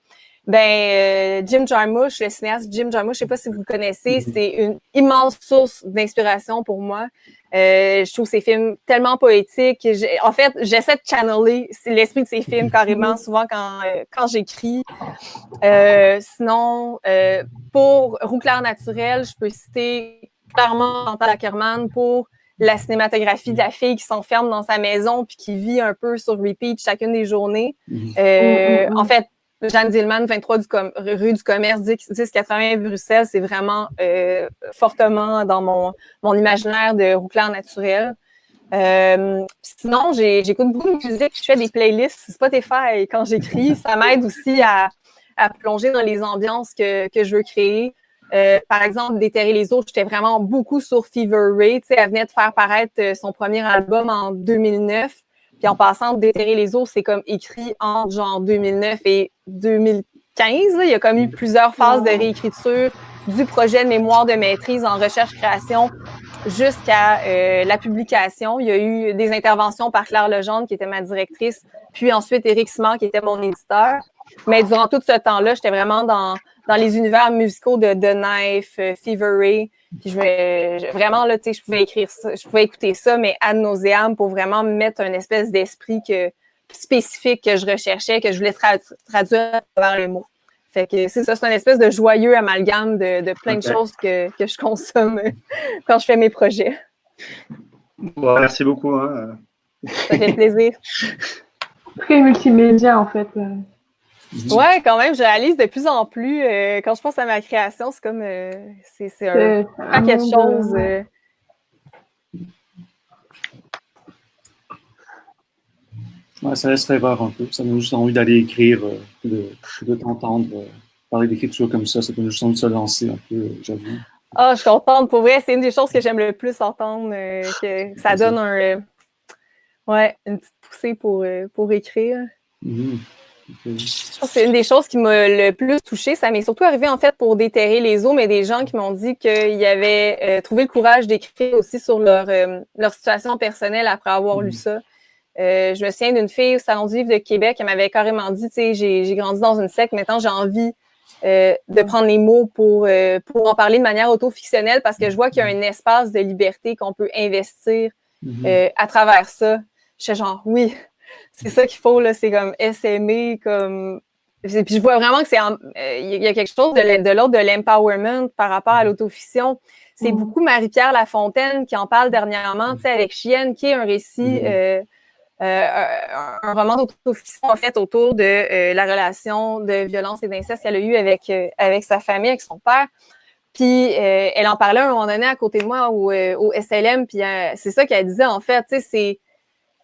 Jim Jarmusch, le cinéaste Jim Jarmusch, je ne sais pas si vous le connaissez, c'est une immense source d'inspiration pour moi. Je trouve ces films tellement poétiques. En fait, j'essaie de channeler l'esprit de ces films carrément souvent quand j'écris. Sinon, pour Roux clair naturel, je peux citer clairement Chantal Akerman pour la cinématographie de la fille qui s'enferme dans sa maison puis qui vit un peu sur repeat chacune des journées. En fait, Jeanne Dillman, 23 rue du Commerce, 1080 Bruxelles, c'est vraiment fortement dans mon imaginaire de Roux clair naturel. Sinon, j'écoute beaucoup de musique, je fais des playlists Spotify quand j'écris. Ça m'aide aussi à plonger dans les ambiances que je veux créer. Par exemple, Déterrer les eaux, j'étais vraiment beaucoup sur Fever Ray. Elle venait de faire paraître son premier album en 2009. Puis en passant, Déterrer les eaux, c'est comme écrit entre genre 2009 et 2015. Là. Il y a comme eu plusieurs phases de réécriture du projet de mémoire de maîtrise en recherche-création jusqu'à la publication. Il y a eu des interventions par Claire Legendre, qui était ma directrice, puis ensuite Éric Simard, qui était mon éditeur. Mais durant tout ce temps-là, j'étais vraiment dans les univers musicaux de The Knife, Fever Ray. Puis vraiment, là, tu sais, je pouvais écrire ça, je pouvais écouter ça, mais ad nauseam pour vraiment mettre une espèce d'esprit spécifique que je recherchais, que je voulais traduire à travers les mots. Fait que c'est ça, c'est une espèce de joyeux amalgame de plein de choses que je consomme quand je fais mes projets.
Bon, merci beaucoup. Hein.
Ça fait plaisir.
Très multimédia, en fait.
Ouais, quand même, je réalise de plus en plus, quand je pense à ma création, c'est comme, c'est un paquet de choses.
Ouais, ça laisse rêveur un peu. Ça donne juste envie d'aller écrire, de t'entendre parler d'écriture comme ça. Ça donne juste envie de se lancer un peu, j'avoue.
Ah, je suis contente. Pour vrai, c'est une des choses que j'aime le plus entendre, que ça donne une petite poussée pour écrire. Je pense que c'est une des choses qui m'a le plus touchée. Ça m'est surtout arrivé, en fait, pour Déterrer les eaux, mais des gens qui m'ont dit qu'ils avaient trouvé le courage d'écrire aussi sur leur situation personnelle après avoir lu ça. Je me souviens d'une fille au Salon du livre de Québec, elle m'avait carrément dit, tu sais, j'ai grandi dans une secte, maintenant j'ai envie de prendre les mots pour en parler de manière auto-fictionnelle parce que je vois qu'il y a un espace de liberté qu'on peut investir à travers ça. Je suis genre, oui, c'est ça qu'il faut, là, c'est comme s'aimer, comme... Puis je vois vraiment que il y a quelque chose de l'ordre de l'empowerment par rapport à l'autofiction. C'est beaucoup Marie-Pierre Lafontaine qui en parle dernièrement, tu sais, avec Chienne, qui est un récit, un roman d'autofiction, en fait, autour de la relation de violence et d'inceste qu'elle a eue avec sa famille, avec son père. Puis elle en parlait à un moment donné à côté de moi au SLM, puis c'est ça qu'elle disait, en fait, tu sais,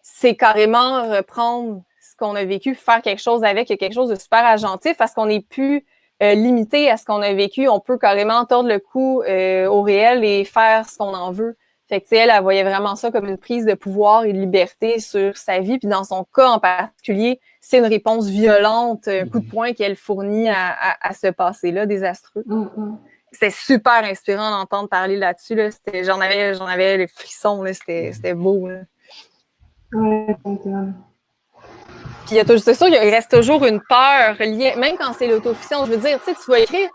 c'est carrément reprendre ce qu'on a vécu, faire quelque chose avec, il y a quelque chose de super agentif parce qu'on n'est plus limité à ce qu'on a vécu. On peut carrément tordre le cou au réel et faire ce qu'on en veut. Fait que, elle voyait vraiment ça comme une prise de pouvoir et de liberté sur sa vie. Puis dans son cas en particulier, c'est une réponse violente, un coup de poing qu'elle fournit à ce passé-là désastreux. C'était super inspirant d'entendre parler là-dessus. Là. J'en avais les frissons. Là. C'était beau. Là.
Ouais,
puis c'est sûr qu'il reste toujours une peur liée, même quand c'est l'autofiction. Je veux dire, tu sais, tu vas écrire,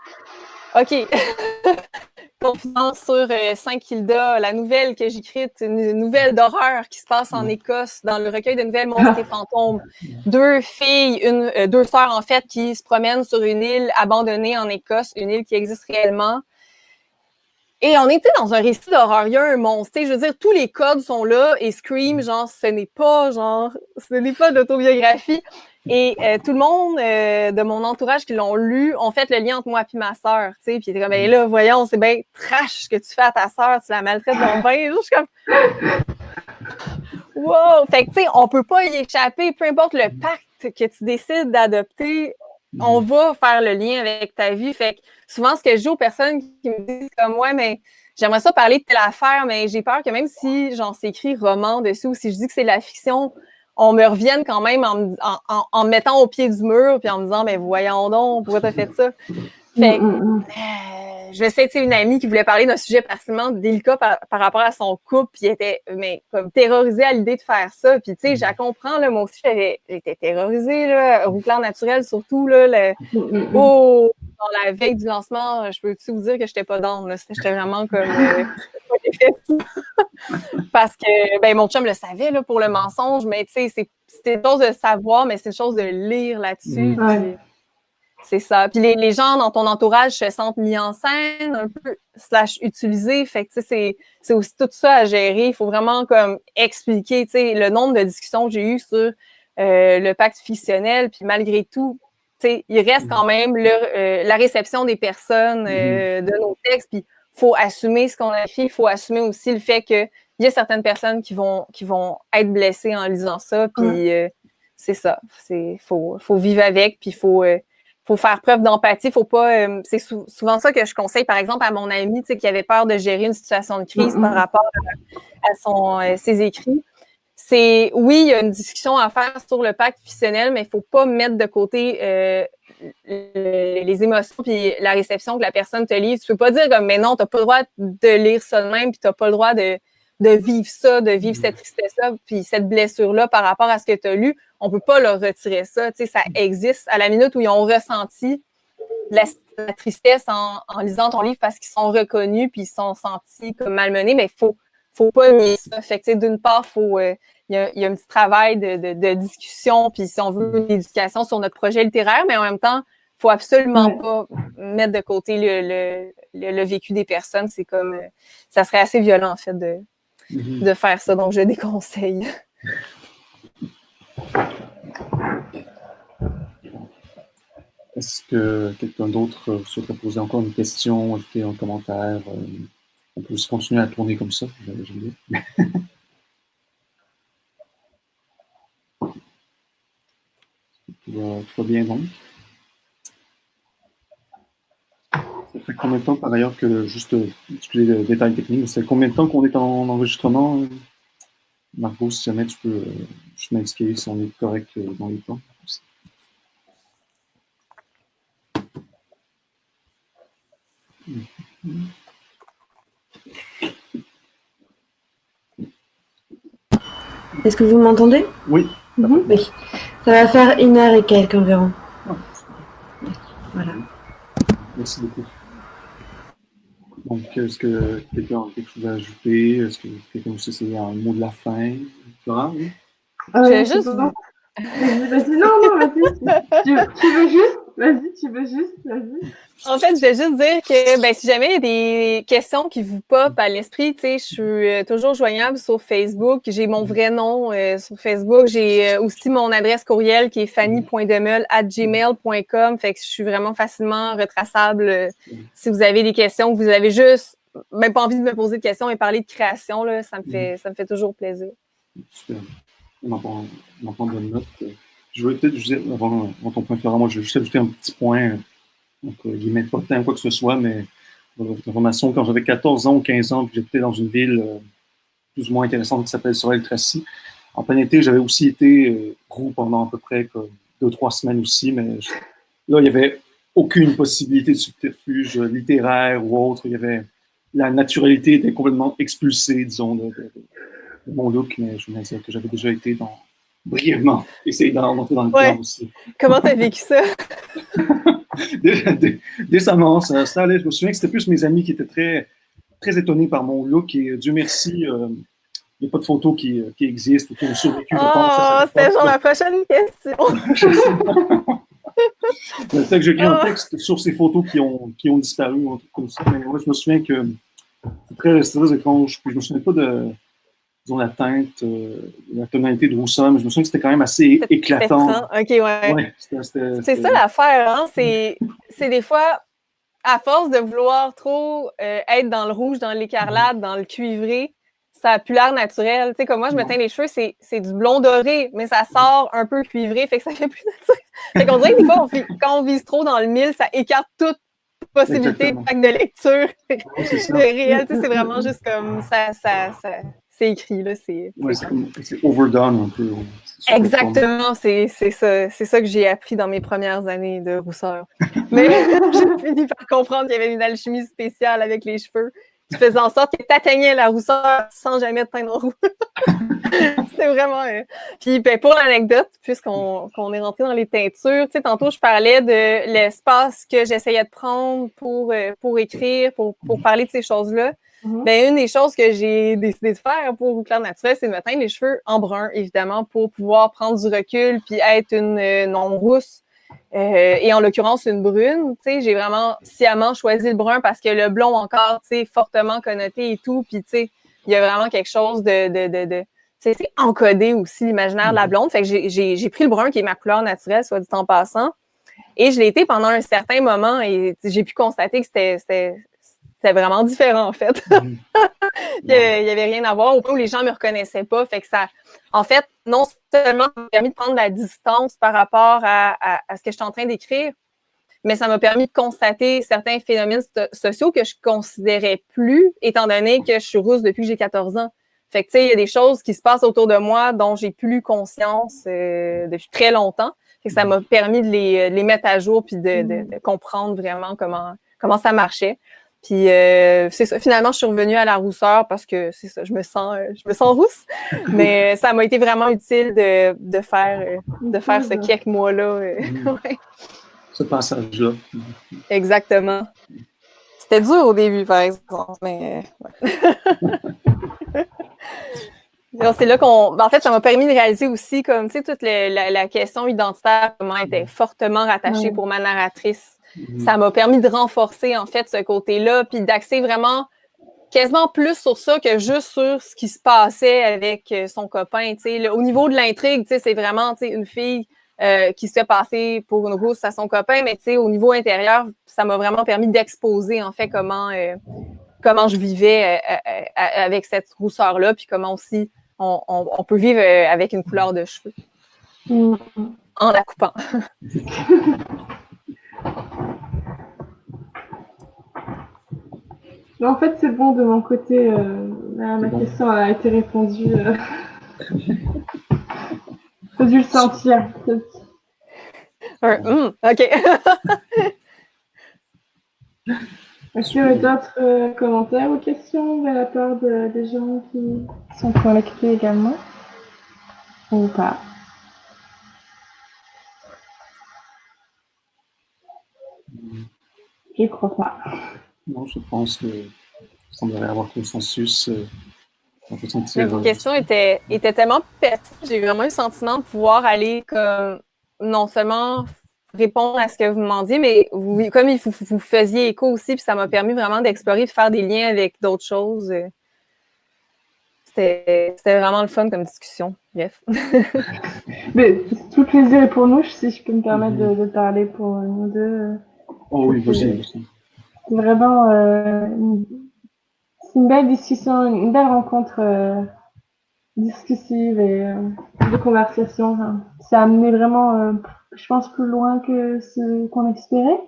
OK, confidence sur Saint-Kilda, la nouvelle que j'écris, une nouvelle d'horreur qui se passe en Écosse, dans le recueil de nouvelles Monstres et fantômes. Deux filles, deux sœurs, en fait, qui se promènent sur une île abandonnée en Écosse, une île qui existe réellement. Et on était dans un récit d'horreur, il y a un monstre. Je veux dire, tous les codes sont là et Scream, genre, ce n'est pas de l'autobiographie. Et tout le monde de mon entourage qui l'ont lu ont fait le lien entre moi et ma sœur. Puis ils étaient comme, ben là, voyons, c'est bien trash ce que tu fais à ta sœur, tu la maltraites dans le bain. Je suis comme, wow! Fait que, tu sais, on peut pas y échapper, peu importe le pacte que tu décides d'adopter. On va faire le lien avec ta vie. Fait que souvent, ce que je dis aux personnes qui me disent comme ouais, mais j'aimerais ça parler de telle affaire, mais j'ai peur que même si j'en écrit roman dessus ou si je dis que c'est de la fiction, on me revienne quand même en me mettant au pied du mur puis en me disant, mais voyons donc, pourquoi t'as fait ça? Fait je sais, tu sais, une amie qui voulait parler d'un sujet particulièrement délicat par rapport à son couple, puis était comme terrorisée à l'idée de faire ça. Puis, tu sais, je la comprends, là, moi aussi, j'étais terrorisée, là, au plan naturel, surtout, là, dans la veille du lancement, je peux-tu vous dire que j'étais pas down, là, j'étais vraiment comme... Parce que, ben, mon chum le savait, là, pour le mensonge, mais, tu sais, c'est une chose de savoir, mais c'est une chose de lire là-dessus, puis... C'est ça. Puis les gens dans ton entourage se sentent mis en scène un peu, / utilisés. Fait que, tu sais, c'est aussi tout ça à gérer. Il faut vraiment comme expliquer, tu sais, le nombre de discussions que j'ai eues sur le pacte fictionnel. Puis malgré tout, tu sais, il reste quand même la réception des personnes de nos textes. Puis il faut assumer ce qu'on a fait. Il faut assumer aussi le fait qu'il y a certaines personnes qui vont être blessées en lisant ça. Puis c'est ça. Faut vivre avec. Puis il faut faire preuve d'empathie, faut pas. C'est souvent ça que je conseille, par exemple, à mon ami, tu sais, qui avait peur de gérer une situation de crise par rapport à ses écrits. Oui, il y a une discussion à faire sur le pacte fictionnel, mais il faut pas mettre de côté les émotions puis la réception que la personne te livre. Tu peux pas dire comme, mais non, t'as pas le droit de lire ça de même, puis t'as pas le droit de vivre ça, de vivre cette tristesse-là, puis cette blessure-là par rapport à ce que tu as lu. On peut pas leur retirer ça. Tu sais, ça existe. À la minute où ils ont ressenti la tristesse en lisant ton livre parce qu'ils sont reconnus puis ils se sont sentis comme malmenés, mais il faut pas nier ça. Fait que, tu sais, d'une part, il y a un petit travail de discussion, puis si on veut une éducation sur notre projet littéraire, mais en même temps, faut absolument pas mettre de côté le vécu des personnes. C'est comme, ça serait assez violent, en fait, de faire ça. Donc, je déconseille.
Est-ce que quelqu'un d'autre souhaiterait poser encore une question, ajouter un commentaire? On peut aussi continuer à tourner comme ça. J'aime bien. Tout va bien donc. Ça fait combien de temps par ailleurs que, juste excusez le détail technique, ça fait combien de temps qu'on est en enregistrement? Margot, si jamais tu peux juste m'indiquer si on est correct dans les temps.
Est-ce que vous m'entendez?
Oui.
Oui. Ça va faire 1 heure et quelques environ. Voilà.
Merci beaucoup. Donc, est-ce que quelqu'un a quelque chose à ajouter? Est-ce que quelqu'un veut essayer un mot de la fin? Florent, oui?
Vas-y, non, vas-y. Tu veux juste? Vas-y.
En fait, je vais juste dire que si jamais il y a des questions qui vous popent à l'esprit, tu sais, je suis toujours joignable sur Facebook. J'ai mon vrai nom sur Facebook. J'ai aussi mon adresse courriel qui est fanny.demeule@gmail.com. Fait que je suis vraiment facilement retraçable si vous avez des questions, vous avez juste même pas envie de me poser de questions et parler de création, là, ça me fait toujours plaisir.
Super. On en prend bonne note. Je veux peut-être juste, avant ton point Florent, moi je vais juste ajouter un petit point, donc guillemets pas tant quoi que ce soit, mais dans votre information, quand j'avais 14 ans ou 15 ans, puis j'étais dans une ville plus ou moins intéressante qui s'appelle Sorel-Tracy. En plein été, j'avais aussi été roux pendant à peu près 2-3 semaines aussi, mais là, il n'y avait aucune possibilité de subterfuge littéraire ou autre. La naturalité était complètement expulsée, disons, de mon look, mais je me disais que j'avais déjà été brièvement essayer d'entrer dans le plan aussi.
Comment t'as vécu ça?
Décemment, ça allait. Je me souviens que c'était plus mes amis qui étaient très, très étonnés par mon look et Dieu merci, il n'y a pas de photos qui existent ou qui ont survécu.
C'était genre la prochaine question.
Peut-être que j'écris un texte sur ces photos qui ont disparu ou un truc comme ça, mais moi, je me souviens que c'est très étrange. Puis je me souviens pas de disons, la teinte, la tonalité de Rousseau, mais je me souviens que c'était quand même assez éclatant.
OK, ouais. C'est ça l'affaire, hein? C'est des fois, à force de vouloir trop être dans le rouge, dans l'écarlate, dans le cuivré, ça a plus l'air naturel. Tu sais, comme moi, je me teins les cheveux, c'est du blond doré, mais ça sort un peu cuivré, fait que ça fait plus naturel. Fait qu'on dirait que des fois, quand on vise trop dans le mille, ça écarte toute possibilité de lecture réelle. Tu sais, c'est vraiment juste comme ça c'est écrit, là.
C'est overdone un peu.
Exactement, c'est ça que j'ai appris dans mes premières années de rousseur. Mais j'ai fini par comprendre qu'il y avait une alchimie spéciale avec les cheveux qui faisait en sorte que tu atteignais la rousseur sans jamais te teindre roux. C'était vraiment... Puis ben, pour l'anecdote, puisqu'on est rentré dans les teintures, tu sais, tantôt je parlais de l'espace que j'essayais de prendre pour écrire, pour parler de ces choses-là. Ben, une des choses que j'ai décidé de faire pour Claire Naturelle, c'est de me teindre les cheveux en brun, évidemment, pour pouvoir prendre du recul puis être une non-rousse. Et en l'occurrence, une brune. Tu sais, j'ai vraiment sciemment choisi le brun parce que le blond encore, tu sais, fortement connoté et tout. Puis, tu sais, il y a vraiment quelque chose de c'est encodé aussi, l'imaginaire de la blonde. Fait que j'ai pris le brun qui est ma couleur naturelle, soit dit en passant. Et je l'ai été pendant un certain moment et j'ai pu constater que c'était vraiment différent, en fait. Il n'y avait rien à voir, au point où les gens ne me reconnaissaient pas. Fait que ça, en fait, non seulement ça m'a permis de prendre de la distance par rapport à ce que je suis en train d'écrire, mais ça m'a permis de constater certains phénomènes sociaux que je ne considérais plus, étant donné que je suis rousse depuis que j'ai 14 ans. Fait que, tu sais, il y a des choses qui se passent autour de moi dont j'ai plus conscience depuis très longtemps. Fait que ça m'a permis de les mettre à jour puis de comprendre vraiment comment ça marchait. Puis c'est ça. Finalement, je suis revenue à la rousseur parce que c'est ça, je me sens rousse. Mais ça m'a été vraiment utile de faire ce quelques mois-là. Ouais.
Ce passage-là.
Exactement. C'était dur au début, par exemple, mais ouais. C'est là en fait, ça m'a permis de réaliser aussi, comme, tu sais, toute la question identitaire, comment elle était fortement rattachée pour ma narratrice. Ça m'a permis de renforcer, en fait, ce côté-là, puis d'axer vraiment quasiment plus sur ça que juste sur ce qui se passait avec son copain, tu sais. Au niveau de l'intrigue, tu sais, c'est vraiment, tu sais, une fille qui se fait passer pour une rousse à son copain, mais tu sais, au niveau intérieur, ça m'a vraiment permis d'exposer, en fait, comment je vivais avec cette rousseur-là, puis comment aussi on peut vivre avec une couleur de cheveux en la coupant.
En fait, c'est bon de mon côté. Ma question a été répondue. J'ai dû le sentir.
OK.
Est-ce qu'il y a d'autres commentaires ou questions de la part des gens qui sont connectés également? Ou pas? Je crois pas.
Non, je pense que ça devrait avoir consensus.
Vos questions étaient tellement pertinentes. J'ai vraiment eu le sentiment de pouvoir aller comme non seulement répondre à ce que vous me demandiez, mais comme vous faisiez écho aussi, puis ça m'a permis vraiment d'explorer, de faire des liens avec d'autres choses. C'était vraiment le fun comme discussion. Bref.
Mais tout plaisir est pour nous, si je peux me permettre de parler pour nous deux.
Oh oui, vas-y.
C'est vraiment une belle discussion, une belle rencontre discursive et de conversation. Ça a amené vraiment, je pense, plus loin que ce qu'on espérait.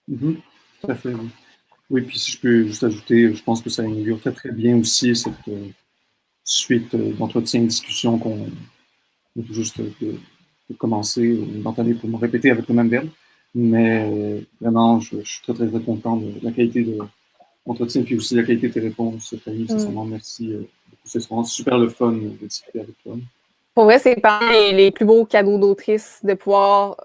Tout à fait, oui. Oui, puis si je peux juste ajouter, je pense que ça inaugure très, très bien aussi cette suite d'entretien, de discussion qu'on vient tout juste de commencer, d'entamer pour me répéter avec le même verbe. Mais vraiment, je suis très, très, très content de la qualité de l'entretien, puis aussi la qualité de tes réponses, Fanny. Sincèrement, merci. C'est vraiment super le fun de discuter avec toi.
Pour vrai, c'est parmi les plus beaux cadeaux d'autrice de pouvoir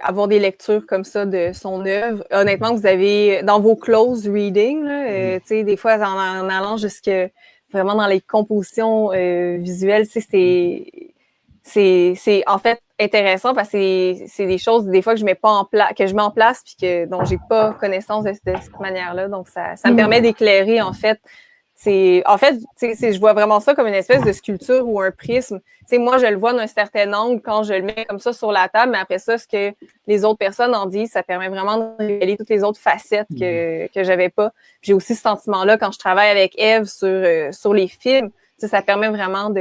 avoir des lectures comme ça de son œuvre. Honnêtement, vous avez, dans vos close reading, tu sais, des fois, en allant jusque vraiment dans les compositions visuelles, c'est en fait intéressant parce que c'est des choses, des fois, que je mets en place puis dont j'ai pas connaissance de cette manière-là. Donc, ça me permet d'éclairer, en fait, je vois vraiment ça comme une espèce de sculpture ou un prisme. T'sais, moi, je le vois d'un certain angle quand je le mets comme ça sur la table, mais après ça, ce que les autres personnes en disent, ça permet vraiment de révéler toutes les autres facettes que j'avais pas. J'ai aussi ce sentiment-là quand je travaille avec Eve sur les films. Ça permet vraiment en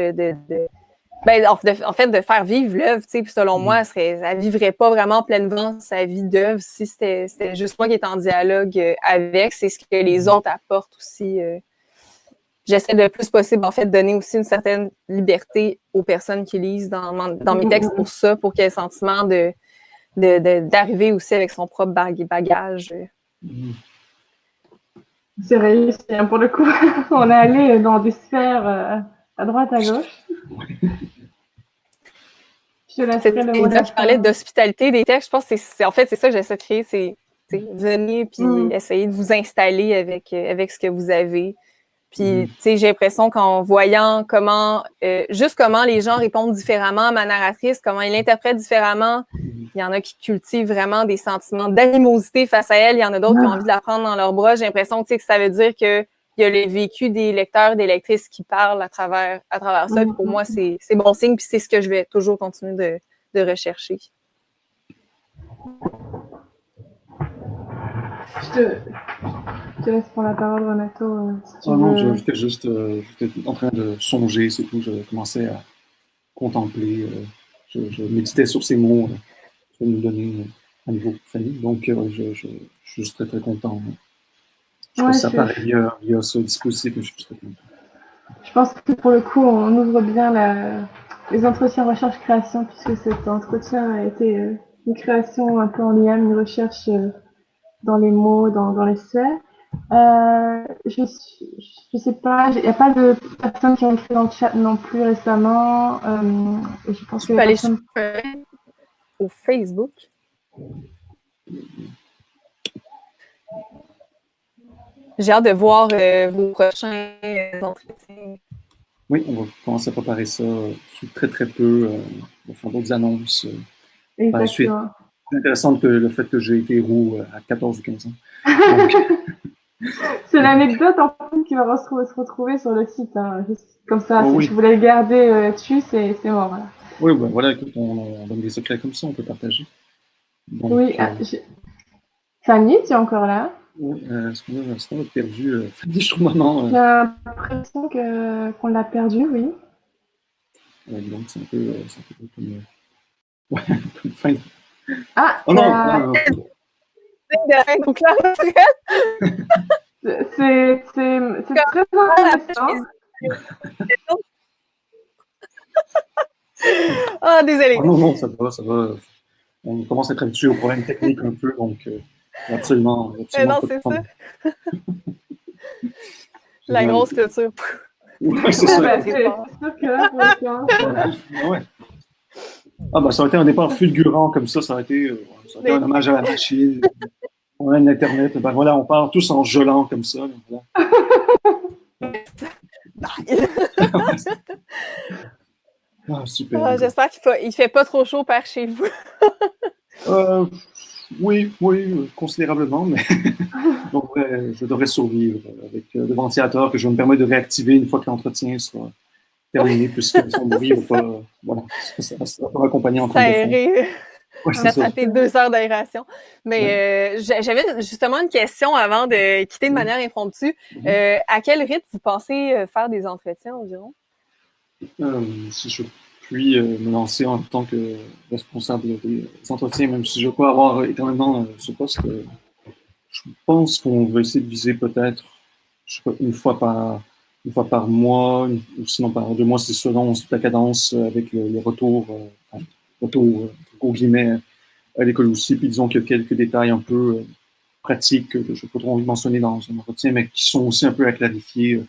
fait, de faire vivre l'œuvre. Puis selon moi, elle vivrait pas vraiment pleinement sa vie d'œuvre si c'était juste moi qui est en dialogue avec. C'est ce que les autres apportent aussi. j'essaie le plus possible, en fait, de donner aussi une certaine liberté aux personnes qui lisent dans mes textes pour ça, pour qu'il y ait le sentiment d'arriver aussi avec son propre bagage.
C'est réussi, hein, pour le coup. On est allé dans des sphères à droite, à gauche. Je te laisserai le mot
Tu parlais d'hospitalité des textes. Je pense que c'est ça que j'essaie de créer, c'est venir puis essayer de vous installer avec ce que vous avez. Puis, j'ai l'impression qu'en voyant juste comment les gens répondent différemment à ma narratrice, comment ils l'interprètent différemment, il y en a qui cultivent vraiment des sentiments d'animosité face à elle, il y en a d'autres qui ont envie de la prendre dans leurs bras. J'ai l'impression que ça veut dire qu'il y a le vécu des lecteurs, des lectrices qui parlent à travers ça. Puis pour moi, c'est bon signe, puis c'est ce que je vais toujours continuer de rechercher.
Je te laisse prendre la parole, Renato. Si
non, j'étais juste en train de songer, c'est tout. Je commençais à contempler. Je méditais sur ces mots que nous donner à nouveau, Fanny. Donc, je suis juste très, très content. Je pense que ça paraît via ce dispositif, mais je suis très content.
Je pense que pour le coup, on ouvre bien les entretiens recherche-création, puisque cet entretien a été une création un peu en lien, une recherche dans les mots, dans les sphères. Je sais pas, il n'y a pas de personnes qui ont écrit dans le chat non plus récemment. Je pense que
les personnes au Facebook. J'ai hâte de voir vos prochains entretiens.
Oui, on va commencer à préparer ça sous très très peu. On va faire d'autres annonces par la suite. C'est intéressant que le fait que j'ai été roux à 14 ou 15 ans. Donc...
C'est l'anecdote en fait qui va se retrouver sur le site. Hein. Comme ça, si je voulais le garder dessus, c'est mort. Voilà.
Oui, ben voilà, écoute, on donne des secrets comme ça, on peut partager. Donc,
oui, Fanny, tu es encore là?
Oui, est-ce qu'on a perdu Fanny, je trouve maintenant.
J'ai l'impression qu'on l'a perdu, oui.
Donc, c'est un peu comme... Ouais, comme fin.
Ah,
oh non,
donc la retraite.
C'est très intéressant.
Ah, désolé.
Oh, non, ça va. On commence à être habitué aux problèmes techniques un peu, donc absolument.
Non, c'est ça. La grosse clôture.
Oui, c'est ça.
C'est sûr que là,
ouais. Ah, bah, ça aurait été un départ fulgurant comme ça aurait été un hommage à la machine. On a un Internet, ben voilà, on part tous en gelant comme ça. Voilà. super.
J'espère qu'il ne fait pas trop chaud par chez vous.
Oui, considérablement, mais donc, je devrais survivre avec le ventilateur que je vais me permettre de réactiver une fois que l'entretien sera terminé, puisque son bruit va pas. Voilà, ça va accompagner en train de fond.
Ça a été 2 heures d'aération. Mais j'avais justement une question avant de quitter de manière impromptue. À quel rythme vous pensez faire des entretiens environ?
Si je puis me lancer en tant que responsable des entretiens, même si je ne veux pas avoir éternellement ce poste, je pense qu'on va essayer de viser peut-être, je sais pas, une fois par mois, ou sinon par 2 mois, c'est selon la cadence avec le retour au guillemets, à l'école aussi. Puis disons qu'il y a quelques détails un peu pratiques que je n'ai pas trop envie de mentionner dans un entretien, mais qui sont aussi un peu à clarifier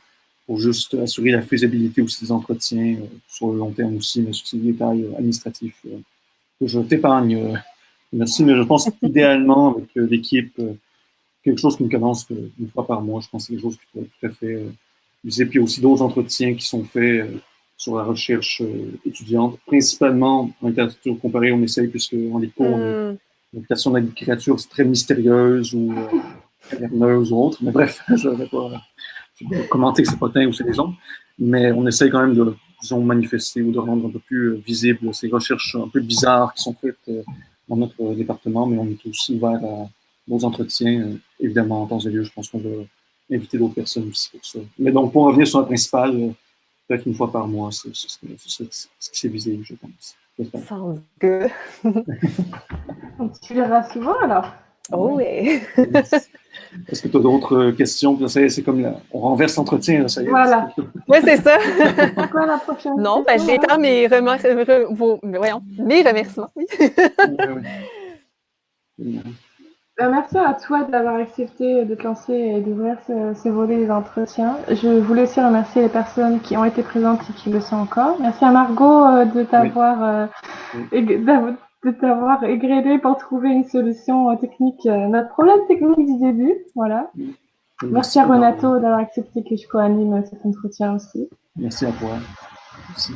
pour juste assurer la faisabilité aussi des entretiens sur le long terme aussi, mais sur ces détails administratifs que je t'épargne. Merci, mais je pense idéalement avec l'équipe, quelque chose qui me commence une fois par mois, je pense que c'est quelque chose qui peut être tout à fait visé. Puis il y a aussi d'autres entretiens qui sont faits sur la recherche étudiante, principalement en littérature comparée, on essaye, puisque en littérature, l'application de la littérature, c'est très mystérieuse ou caverneuse ou autre. Mais bref, je ne vais pas commenter que c'est potin ou c'est les autres. Mais on essaye quand même de, disons, manifester ou de rendre un peu plus visible ces recherches un peu bizarres qui sont faites dans notre département, mais on est aussi ouvert à d'autres entretiens. Évidemment, en temps et lieu, je pense qu'on va inviter d'autres personnes aussi pour ça. Mais donc, pour revenir sur la principale, peut-être une fois par mois, c'est ce qui s'est visé, je pense.
Sounds good.
Tu verras souvent alors?
Oh oui.
Est-ce que tu as d'autres questions? C'est comme on renverse l'entretien. Ça y est.
Voilà.
Oui, c'est ça.
C'est quoi la prochaine
Non,
question,
j'ai
là?
tant mes remerciements. Oui.
Oui.
Merci à toi d'avoir accepté de te lancer et d'ouvrir ce volet d'entretien. Je voulais aussi remercier les personnes qui ont été présentes et qui le sont encore. Merci à Margot de t'avoir égréné pour trouver une solution technique, notre problème technique du début. Voilà. Merci à Renato d'avoir accepté que je co-anime cet entretien aussi.
Merci à toi. Merci.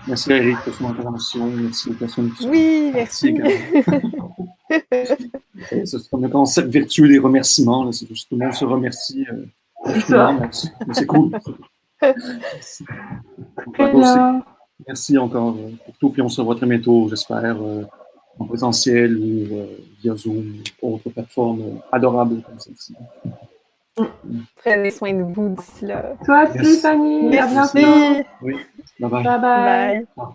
Merci à Eric pour son intervention. Merci aux personnes qui sont
merci.
C'est comme le concept vertueux des remerciements. Là, c'est juste tout le monde se remercie. Mais c'est cool. Merci encore pour tout. Puis on se revoit très bientôt, j'espère, en présentiel ou via Zoom ou autre plateforme adorable comme celle-ci.
Prenez soin de vous d'ici là.
Toi aussi, Fanny.
Merci.
À bientôt.
Oui. Bye bye.
Bye bye.
Bye.